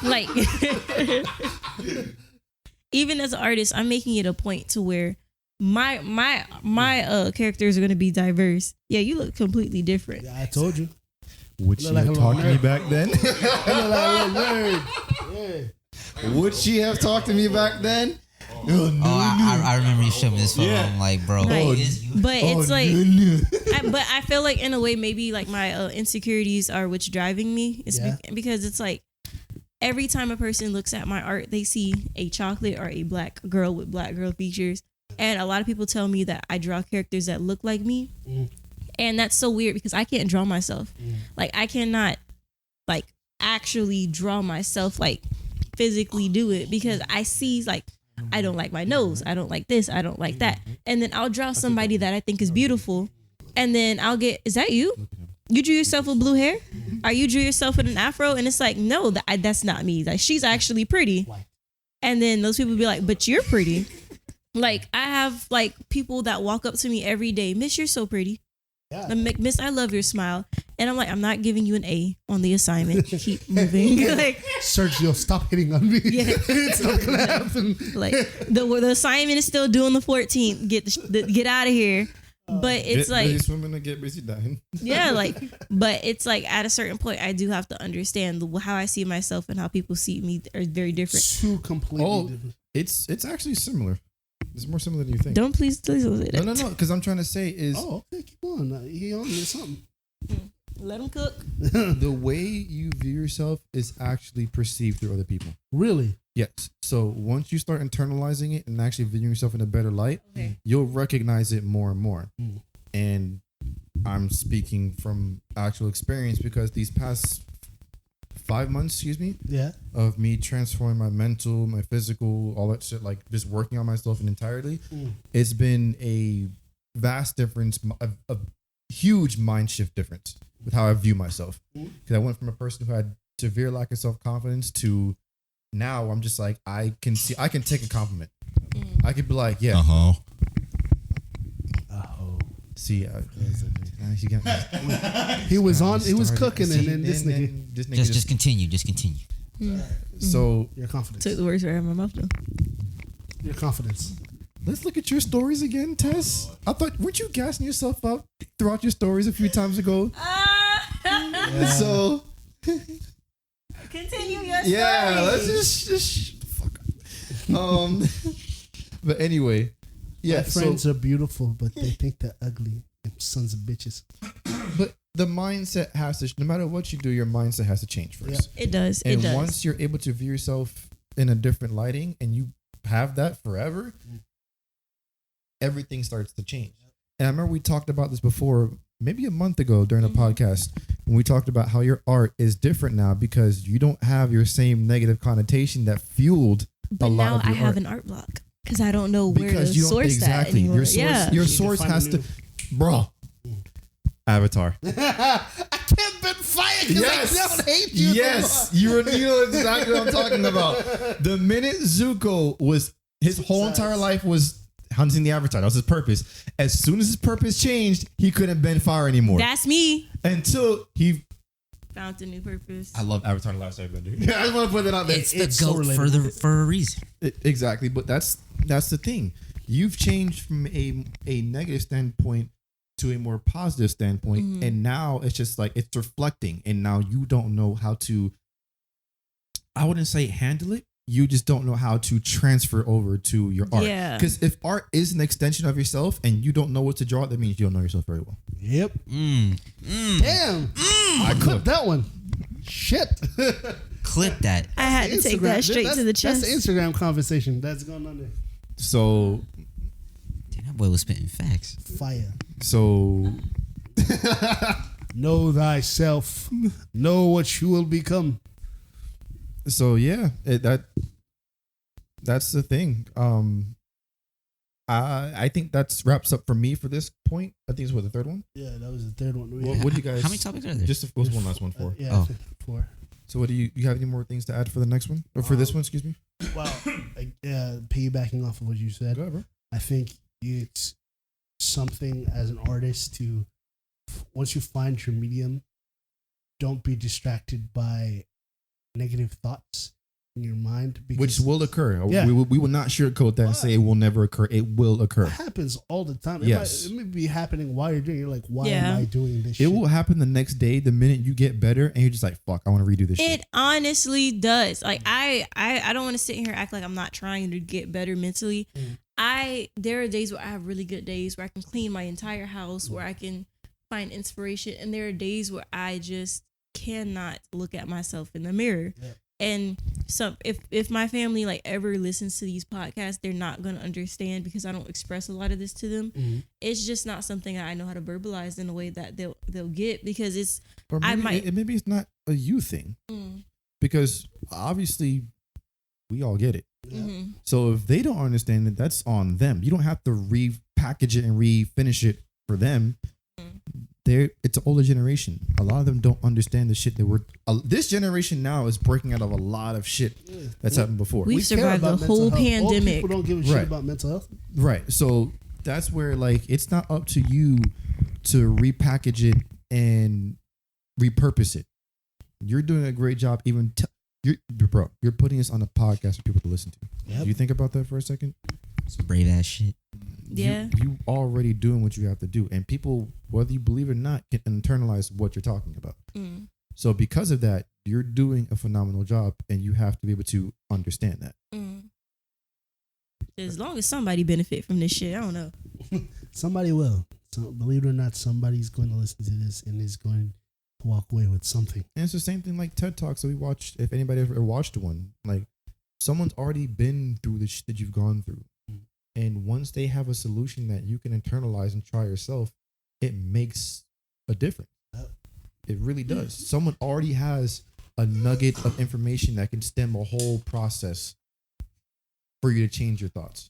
like, even as an artist, I'm making it a point to where my characters are gonna be diverse. Yeah, you look completely different. Yeah, I told you. Would she Look like have a talked to me little back then? Yeah. Would she have talked to me back then? I remember you showed me this photo. I'm like, bro, Right. who is you? But it's but I feel like in a way maybe like my insecurities are what's driving me. It's because it's like every time a person looks at my art, they see a chocolate or a black girl with black girl features. And a lot of people tell me that I draw characters that look like me. And that's so weird because I can't draw myself. Like I cannot like actually draw myself, like physically do it, because I see like I don't like my nose. I don't like this. I don't like that. And then I'll draw somebody that I think is beautiful. And then I'll get, is that you? You drew yourself with blue hair? Or you drew yourself with an afro? And it's like, no, that's not me. Like, she's actually pretty. And then those people be like, but you're pretty. Like, I have like people that walk up to me every day. Miss, you're so pretty. Yeah. Miss, I love your smile. And I'm like, I'm not giving you an A on the assignment. Keep moving. Like, Sergio, stop hitting on me. Yeah. It's not gonna happen. like the assignment is still due on the 14th. Get out of here. But it's like, busy swimming and get busy dying. yeah, like, but it's like at a certain point, I do have to understand how I see myself and how people see me are very different. Two completely different. It's actually similar. It's more similar than you think. Don't please say that. No. Because I'm trying to say is Okay, keep on. He on to something. Let them cook. the way you view yourself is actually perceived through other people. Really? Yes. So once you start internalizing it and actually viewing yourself in a better light, you'll recognize it more and more. And I'm speaking from actual experience because these past 5 months, Yeah. of me transforming my mental, my physical, all that shit, like just working on myself entirely, it's been a vast difference, a huge mind shift difference with how I view myself. Because I went from a person who had severe lack of self-confidence to now I'm just like, I can take a compliment. I could be like, yeah. See, he was cooking, and then this nigga. Just continue. So Your confidence. Took the words right out of my mouth though. Your confidence. let's look at your stories again, Tess. I thought, weren't you gassing yourself up throughout your stories a few times ago? So continue your yeah, story. let's just fuck. But anyway, yeah. My friends are beautiful, but they think they're ugly. Them sons of bitches. But the mindset has to, no matter what you do, your mindset has to change first. It does. And it does. once you're able to view yourself in a different lighting and you have that forever, everything starts to change. And I remember we talked about this before, maybe a month ago during a podcast, when we talked about how your art is different now because you don't have your same negative connotation that fueled but a lot now of your I have art. an art block because I don't know where Because to you don't source that exactly anymore. your source. Yeah. Your You need to source find has a to, new- bro. Avatar. I can't been fired because I don't hate you. Yes, you know exactly what I'm talking about. The minute Zuko was, his whole entire life was hunting the Avatar. That was his purpose. As soon as his purpose changed, he couldn't bend fire anymore. That's me. Until he Found a new purpose. I love Avatar: The Last Airbender. I just want to put that out there. It's the so goat relatable. for a reason. Exactly, but that's the thing. You've changed from a negative standpoint to a more positive standpoint, and now it's just like it's reflecting, and now you don't know how to, I wouldn't say handle it, you just don't know how to transfer over to your art. Yeah. Because if art is an extension of yourself and you don't know what to draw, that means you don't know yourself very well. Yep. Damn. I clipped that one. Shit. Clip that. I had to take that straight to the chest. That's the Instagram conversation that's going on there. So Damn, that boy was spitting facts. Fire. so Know thyself. Know what you will become. so yeah, that's the thing. I think that's wraps up for me for this point. I think it's what, the third one. Yeah, that was the third one. What do you guys? How many topics are there? Just was one last one for. Yeah, Oh. 4. So what do you have any more things to add for the next one or for this one? Excuse me. Wow. Piggybacking off of what you said, Go ahead, bro. I think it's something as an artist to, once you find your medium, don't be distracted by negative thoughts in your mind. Because Which will occur. Yeah. We will not sugarcoat that and say it will never occur. It will occur. It happens all the time. Yes. It may be happening while you're doing it. You're like, why Yeah. am I doing this It shit? will happen the next day the minute you get better and you're just like, fuck, I want to redo this shit. It honestly does. Like I don't want to sit here and act like I'm not trying to get better mentally. There are days where I have really good days where I can clean my entire house, where I can find inspiration, and there are days where I just cannot look at myself in the mirror. Yeah. And so if my family like ever listens to these podcasts, they're not gonna understand because I don't express a lot of this to them. Mhm. It's just not something I know how to verbalize in a way that they'll get because it's But I maybe, might- maybe it's not a you thing because obviously we all get it. mhm. So if they don't understand it, that's on them. You don't have to repackage it and refinish it for them. It's an older generation. A lot of them don't understand the shit that we're. This generation now is breaking out of a lot of shit that's happened before. We've We care survived about the whole mental health. Old pandemic. people don't give a shit Right. about mental health. Right. So that's where like it's not up to you to repackage it and repurpose it. You're doing a great job. Even you're putting this on a podcast for people to listen to. Yep. Do you think about that for a second? Some brave ass shit. Yeah. You already doing what you have to do, and people, whether you believe it or not, can internalize what you're talking about. So because of that, you're doing a phenomenal job, and you have to be able to understand that. As long as somebody benefit from this shit, I don't know. Somebody will. So, believe it or not, somebody's going to listen to this and is going to walk away with something. And it's the same thing like TED Talks that we watched. If anybody ever watched one, like someone's already been through the shit that you've gone through. And once they have a solution that you can internalize and try yourself, it makes a difference. It really does. Someone already has a nugget of information that can stem a whole process for you to change your thoughts.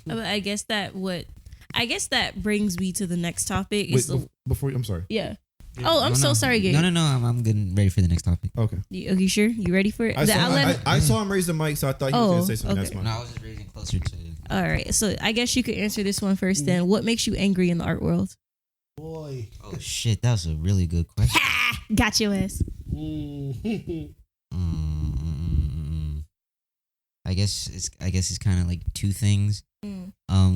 I guess that brings me to the next topic. Wait, before I'm sorry. Yeah. Oh, I'm so sorry, Gabe. No. I'm getting ready for the next topic. Okay. You sure? You ready for it? I saw him raise the mic, so I thought he was going to say something. Okay. That's fine. No, I was just raising closer to. All right. So I guess you could answer this one first. Then, what makes you angry in the art world? Boy. Oh shit, that was a really good question. Got your ass. I guess it's kind of like two things. Mm.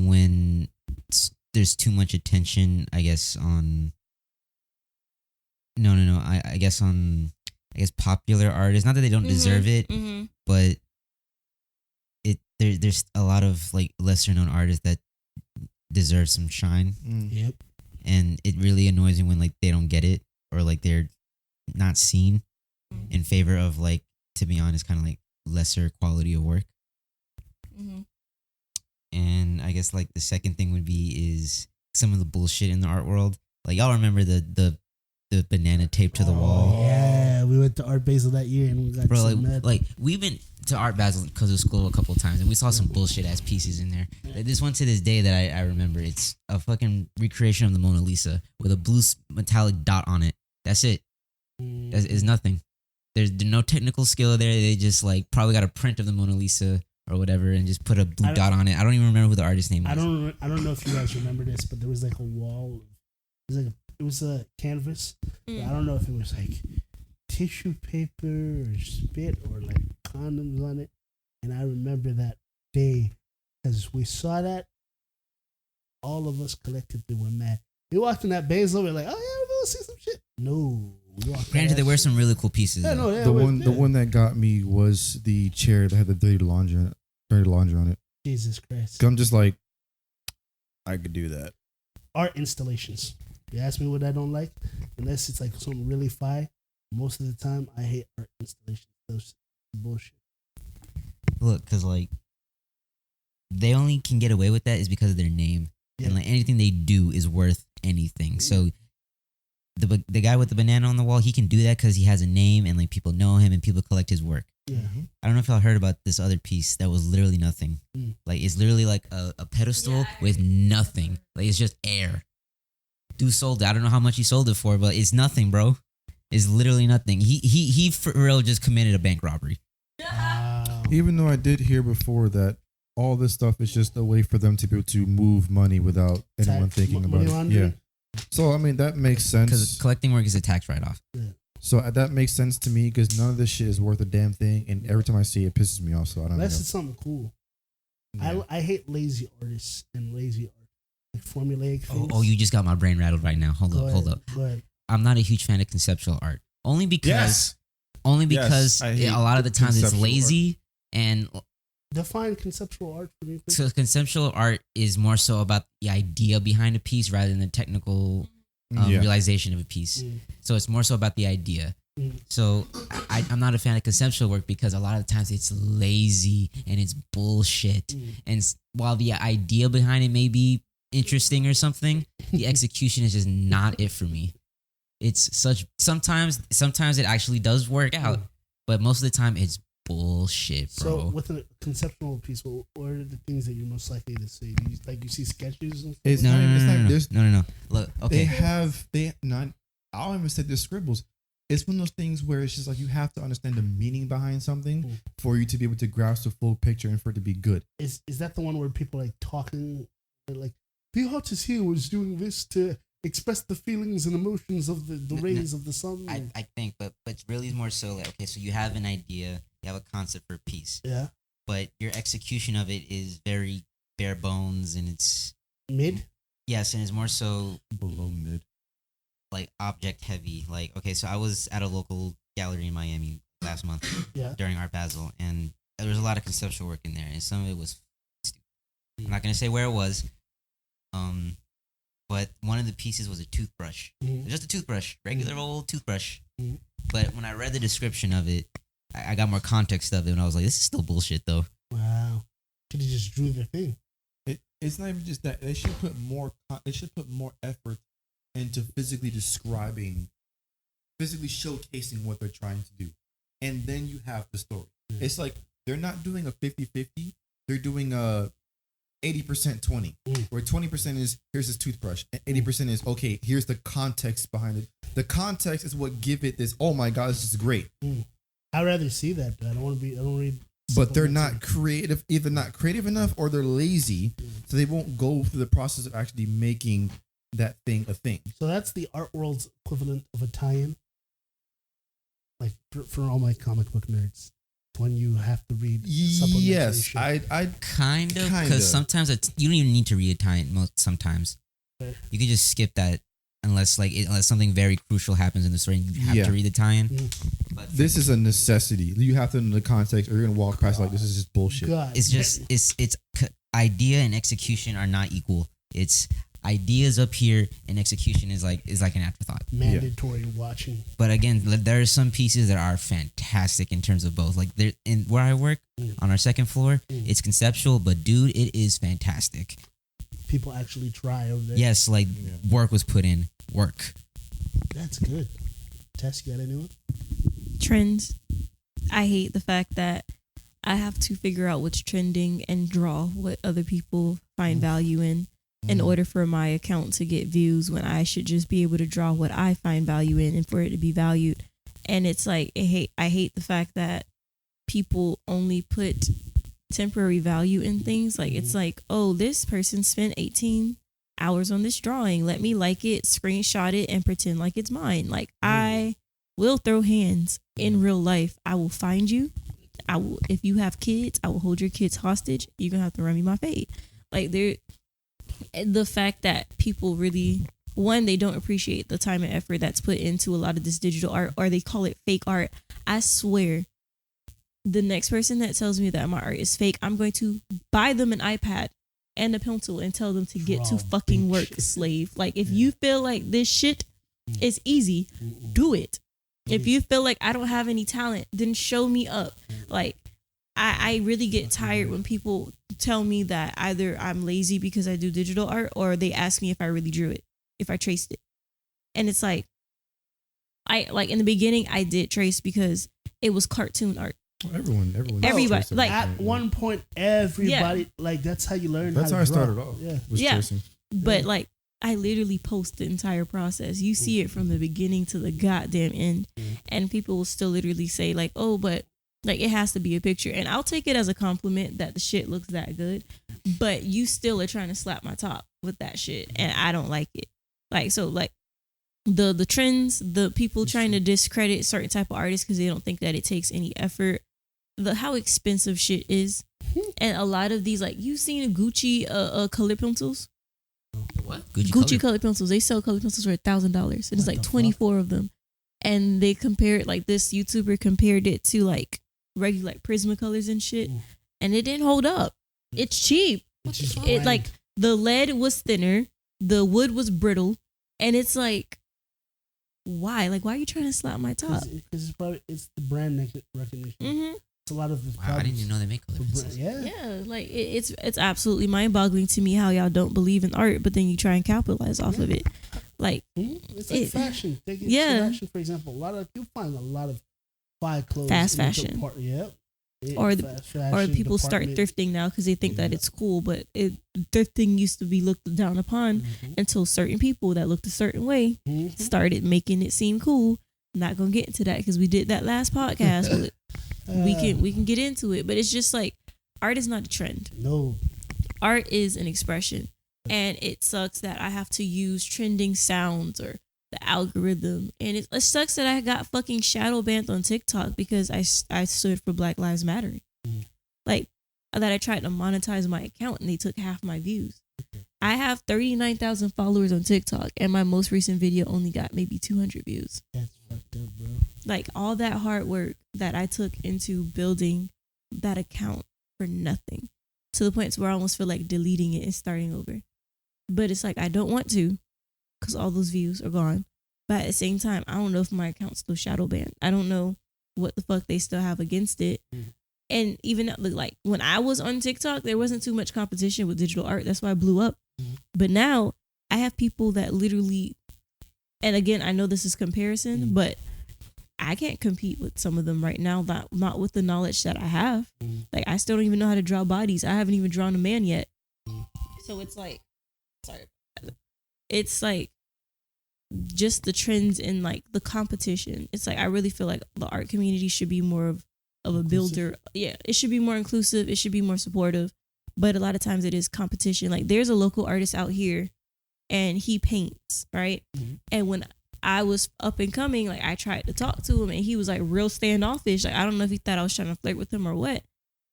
When there's too much attention, I guess on. No. I guess popular artists. Not that they don't deserve it, but there's a lot of like lesser known artists that deserve some shine. Yep. And it really annoys me when like they don't get it or like they're not seen in favor of like, to be honest, kind of like lesser quality of work. And I guess like the second thing would be is some of the bullshit in the art world. Like y'all remember the banana taped to the wall. Yeah, we went to Art Basel that year and we got so mad. Like we've been to Art Basel because of school a couple of times and we saw some bullshit ass pieces in there. Like, this one to this day that I remember, it's a fucking recreation of the Mona Lisa with a blue metallic dot on it. That's it. That is nothing. There's no technical skill there. They just like probably got a print of the Mona Lisa or whatever and just put a blue dot on it. I don't even remember who the artist name was. I don't know if you guys remember this, but there was like a wall. It was a canvas. I don't know if it was like tissue paper or spit or like condoms on it. And I remember that day because we saw that. All of us collectively were mad. We walked in that Basel. We're like, oh yeah, we're gonna see some shit. No. Granted, there were some really cool pieces. Yeah, no, the one that got me was the chair that had the dirty laundry on it. Jesus Christ. I'm just like, I could do that. Art installations. You ask me what I don't like, unless it's like something really fire. Most of the time, I hate art installations. Those bullshit. Look, because like they only can get away with that is because of their name, and like anything they do is worth anything. So the guy with the banana on the wall, he can do that because he has a name and like people know him and people collect his work. Yeah. I don't know if y'all heard about this other piece that was literally nothing. Like it's literally like a pedestal with nothing. Like it's just air. Dude sold it. I don't know how much he sold it for, but it's nothing, bro. It's literally nothing. He for real just committed a bank robbery. Wow. Even though I did hear before that all this stuff is just a way for them to be able to move money without anyone thinking about it. Yeah. So I mean that makes sense. Because collecting work is a tax write-off. Yeah. So that makes sense to me because none of this shit is worth a damn thing, and every time I see it, it pisses me off. So I don't know. Unless it's something cool. Yeah. I hate lazy artists and lazy art. Like formulaic things. Oh, you just got my brain rattled right now. Hold up. Go ahead. I'm not a huge fan of conceptual art. Only because I hate a lot of the times it's conceptual lazy and Define conceptual art for me, please. so conceptual art is more so about the idea behind a piece rather than the technical realization of a piece. So it's more so about the idea. So I'm not a fan of conceptual work because a lot of the times it's lazy and it's bullshit. And while the idea behind it may be interesting or something, the execution is just not it for me. It's such sometimes it actually does work out, but most of the time it's bullshit, bro. So with a conceptual piece, what are the things that you're most likely to see? Do you see sketches and stuff? It's No. Look, okay. I don't even say they're scribbles. It's one of those things where it's just like you have to understand the meaning behind something for you to be able to grasp the full picture and for it to be good. Is that the one where people like talking, like the artist here was doing this to express the feelings and emotions of the rays of the sun? I think, but it's really more so like, okay, so you have an idea, you have a concept for a piece, but your execution of it is very bare bones and it's mid. Yes, and it's more so Below mid. like object heavy. Like, okay, so I was at a local gallery in Miami last month during Art Basel, and there was a lot of conceptual work in there, and some of it was stupid. I'm not gonna say where it was, but one of the pieces was a toothbrush, just a toothbrush, regular old toothbrush. But when I read the description of it, I got more context of it, and I was like, this is still bullshit, though. Wow, could have just drew the thing. It's not even just that. They should put more effort into physically showcasing what they're trying to do. And then you have the story. It's like they're not doing a 50-50. They're doing a 80% 20, where 20% is here's his toothbrush, and 80% is okay. Here's the context behind it. The context is what give it this. Oh my God, this is great. I'd rather see that. But I don't read. But they're not creative, either not creative enough or they're lazy, so they won't go through the process of actually making that thing a thing. So that's the art world's equivalent of a tie-in. Like for all my comic book nerds, when you have to read. Yes, shit. I Kind of, because sometimes you don't even need to read a tie-in. Sometimes Okay. you can just skip that unless something very crucial happens in the story. And you have to read the tie-in. But this is a necessity. You have to know the context, or you're gonna walk past like this is just bullshit. God. it's just idea and execution are not equal. It's ideas up here and execution is like an afterthought. mandatory watching. But again, there are some pieces that are fantastic in terms of both. Like there, in where I work on our second floor, it's conceptual, but dude, it is fantastic. People actually try over there. Yes, like work was put in. Work. That's good. Tess, you got anyone? Trends. I hate the fact that I have to figure out what's trending and draw what other people find value in order for my account to get views, when I should just be able to draw what I find value in and for it to be valued. And it's like I hate the fact that people only put temporary value in things. Like it's like, oh, this person spent 18 hours on this drawing. Let me like it, screenshot it, and pretend like it's mine. Like I will throw hands in real life. I will find you. I will, if you have kids, I will hold your kids hostage. You're gonna have to run me my fade. Like the fact that people really, one, they don't appreciate the time and effort that's put into a lot of this digital art, or they call it fake art. I swear, the next person that tells me that my art is fake, I'm going to buy them an iPad and a pencil and tell them to get to fucking work, slave. Like if you feel like this shit is easy, do it. If you feel like I don't have any talent, then show me up. Like I really get tired when people tell me that either I'm lazy because I do digital art, or they ask me if I really drew it, if I traced it. And it's like, in the beginning I did trace because it was cartoon art. Everyone. Everybody, like At one point, everybody, like that's how you learn. That's how I started off. Was tracing. But like I literally post the entire process. You see it from the beginning to the goddamn end. And people will still literally say like, oh, but like it has to be a picture. And I'll take it as a compliment that the shit looks that good. But you still are trying to slap my top with that shit. And I don't like it. Like, so like the trends, the people trying to discredit certain type of artists because they don't think that it takes any effort. How expensive shit is. And a lot of these, like, you've seen Gucci color pencils? What? Gucci color pencils. They sell color pencils for $1,000. And it's like 24 of them. And they compared, like, this YouTuber compared it to like regular like Prismacolors and shit. And it didn't hold up. It's cheap. It like the lead was thinner, the wood was brittle, and it's like, why? Like, why are you trying to slap my top? Because it's the brand recognition. It's a lot of the Wow, I didn't even know they make color pencils. Yeah, like it's absolutely mind-boggling to me how y'all don't believe in art, but then you try and capitalize off of it. Like it's like fashion. Take it fashion, for example. You find a lot of fly clothes, fast fashion. Or people start thrifting now because they think that it's cool, but thrifting used to be looked down upon until certain people that looked a certain way started making it seem cool. I'm not gonna get into that because we did that last podcast. But we can get into it, but it's just like art is not a trend. No, art is an expression, and it sucks that I have to use trending sounds or the algorithm, and it sucks that I got fucking shadow banned on TikTok because I stood for Black Lives Matter. Like that I tried to monetize my account and they took half my views. I have 39,000 followers on TikTok, and my most recent video only got maybe 200 views. That's fucked up, bro. Like all that hard work that I took into building that account for nothing, to the point where I almost feel like deleting it and starting over. But it's like I don't want to, because all those views are gone. But at the same time, I don't know if my account's still shadow banned. I don't know what the fuck they still have against it. And even like when I was on TikTok, there wasn't too much competition with digital art. That's why I blew up. But now I have people that literally, and again, I know this is comparison, but I can't compete with some of them right now. Not with the knowledge that I have. Like I still don't even know how to draw bodies. I haven't even drawn a man yet. So it's like, sorry, it's like just the trends and like the competition. It's like I really feel like the art community should be more of a builder. Yeah, it should be more inclusive. It should be more supportive. But a lot of times it is competition. Like there's a local artist out here and he paints, right? Mm-hmm. And when I was up and coming, like I tried to talk to him and he was like real standoffish. Like I don't know if he thought I was trying to flirt with him or what.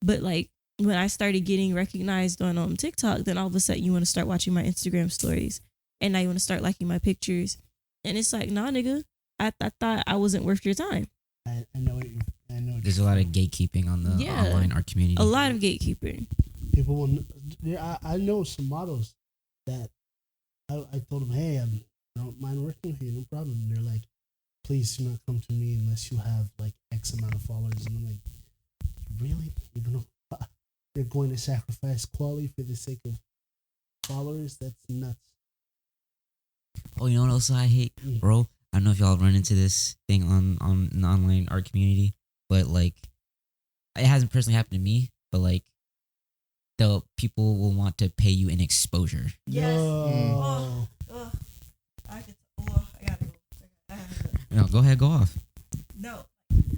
But like when I started getting recognized on TikTok, then all of a sudden you want to start watching my Instagram stories. And now you want to start liking my pictures. And it's like, nah, nigga, I thought I wasn't worth your time. I know it. There's a lot of gatekeeping on the online art community. A lot of gatekeeping. People will. I know some models that I told them, hey, I don't mind working with you, no problem. And they're like, please do not come to me unless you have like X amount of followers. And I'm like, really? Even though they're going to sacrifice quality for the sake of followers? That's nuts. Oh, you know what else I hate, bro? I don't know if y'all run into this thing on an online art community, but like, it hasn't personally happened to me, but like, the people will want to pay you in exposure. Yes. No. I gotta go. No, go ahead, go off. No.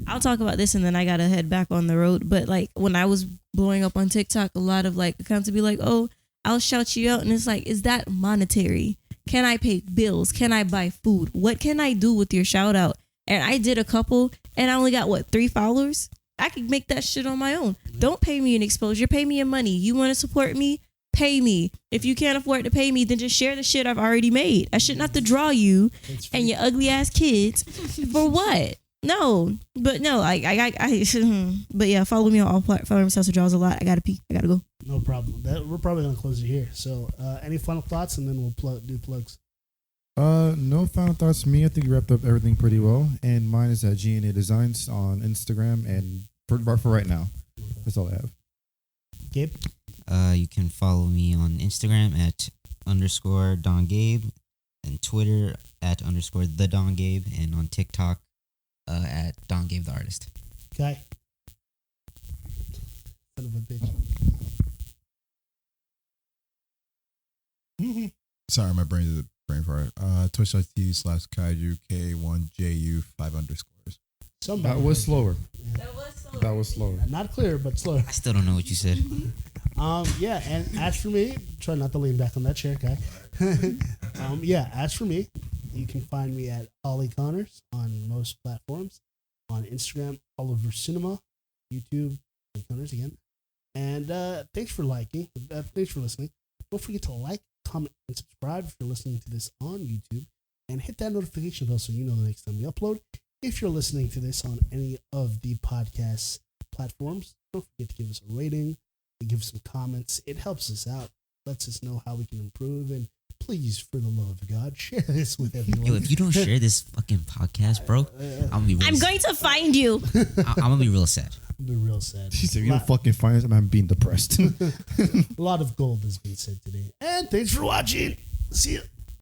I'll talk about this and then I gotta head back on the road. But like when I was blowing up on TikTok, a lot of like accounts would be like, oh, I'll shout you out. And it's like, is that monetary? Can I pay bills? Can I buy food? What can I do with your shout out? And I did a couple and I only got 3 followers? I could make that shit on my own. Don't pay me in exposure. Pay me in money. You want to support me? Pay me. If you can't afford to pay me, then just share the shit I've already made. I shouldn't have to draw you and your ugly ass kids for what? No, but no, but yeah, follow me on all platforms. House of Draws a lot. I gotta pee. I gotta go. No problem. We're probably gonna close it here. So, any final thoughts, and then we'll do plugs. No final thoughts from me. I think you wrapped up everything pretty well. And mine is at G&A Designs on Instagram, and for right now, that's all I have. Gabe? You can follow me on Instagram at _Don Gabe, and Twitter at _the Don Gabe, and on TikTok at Don Gabe the Artist. Guy? Son of a bitch. Sorry, my brain is a brain fart. Twitch.tv/kaiju K1JU 5 _. Somebody. That was slower. Yeah. That was slower. Not clear, but slower. I still don't know what you said. Yeah, and as for me, try not to lean back on that chair, guy. As for me, you can find me at Ollie Connors on most platforms. On Instagram, Oliver Cinema, YouTube, Ollie Connors again. And thanks for liking. Thanks for listening. Don't forget to like, comment, and subscribe if you're listening to this on YouTube. And hit that notification bell so you know the next time we upload. If you're listening to this on any of the podcast platforms, don't forget to give us a rating, to give some comments. It helps us out, lets us know how we can improve, and please, for the love of God, share this with everyone. Yo, if you don't share this fucking podcast, bro, I'm going to find you. I'm gonna be real sad. I'll be real sad. She said, "You don't fucking find us," and I'm being depressed. A lot of gold has been said today. And thanks for watching. See ya.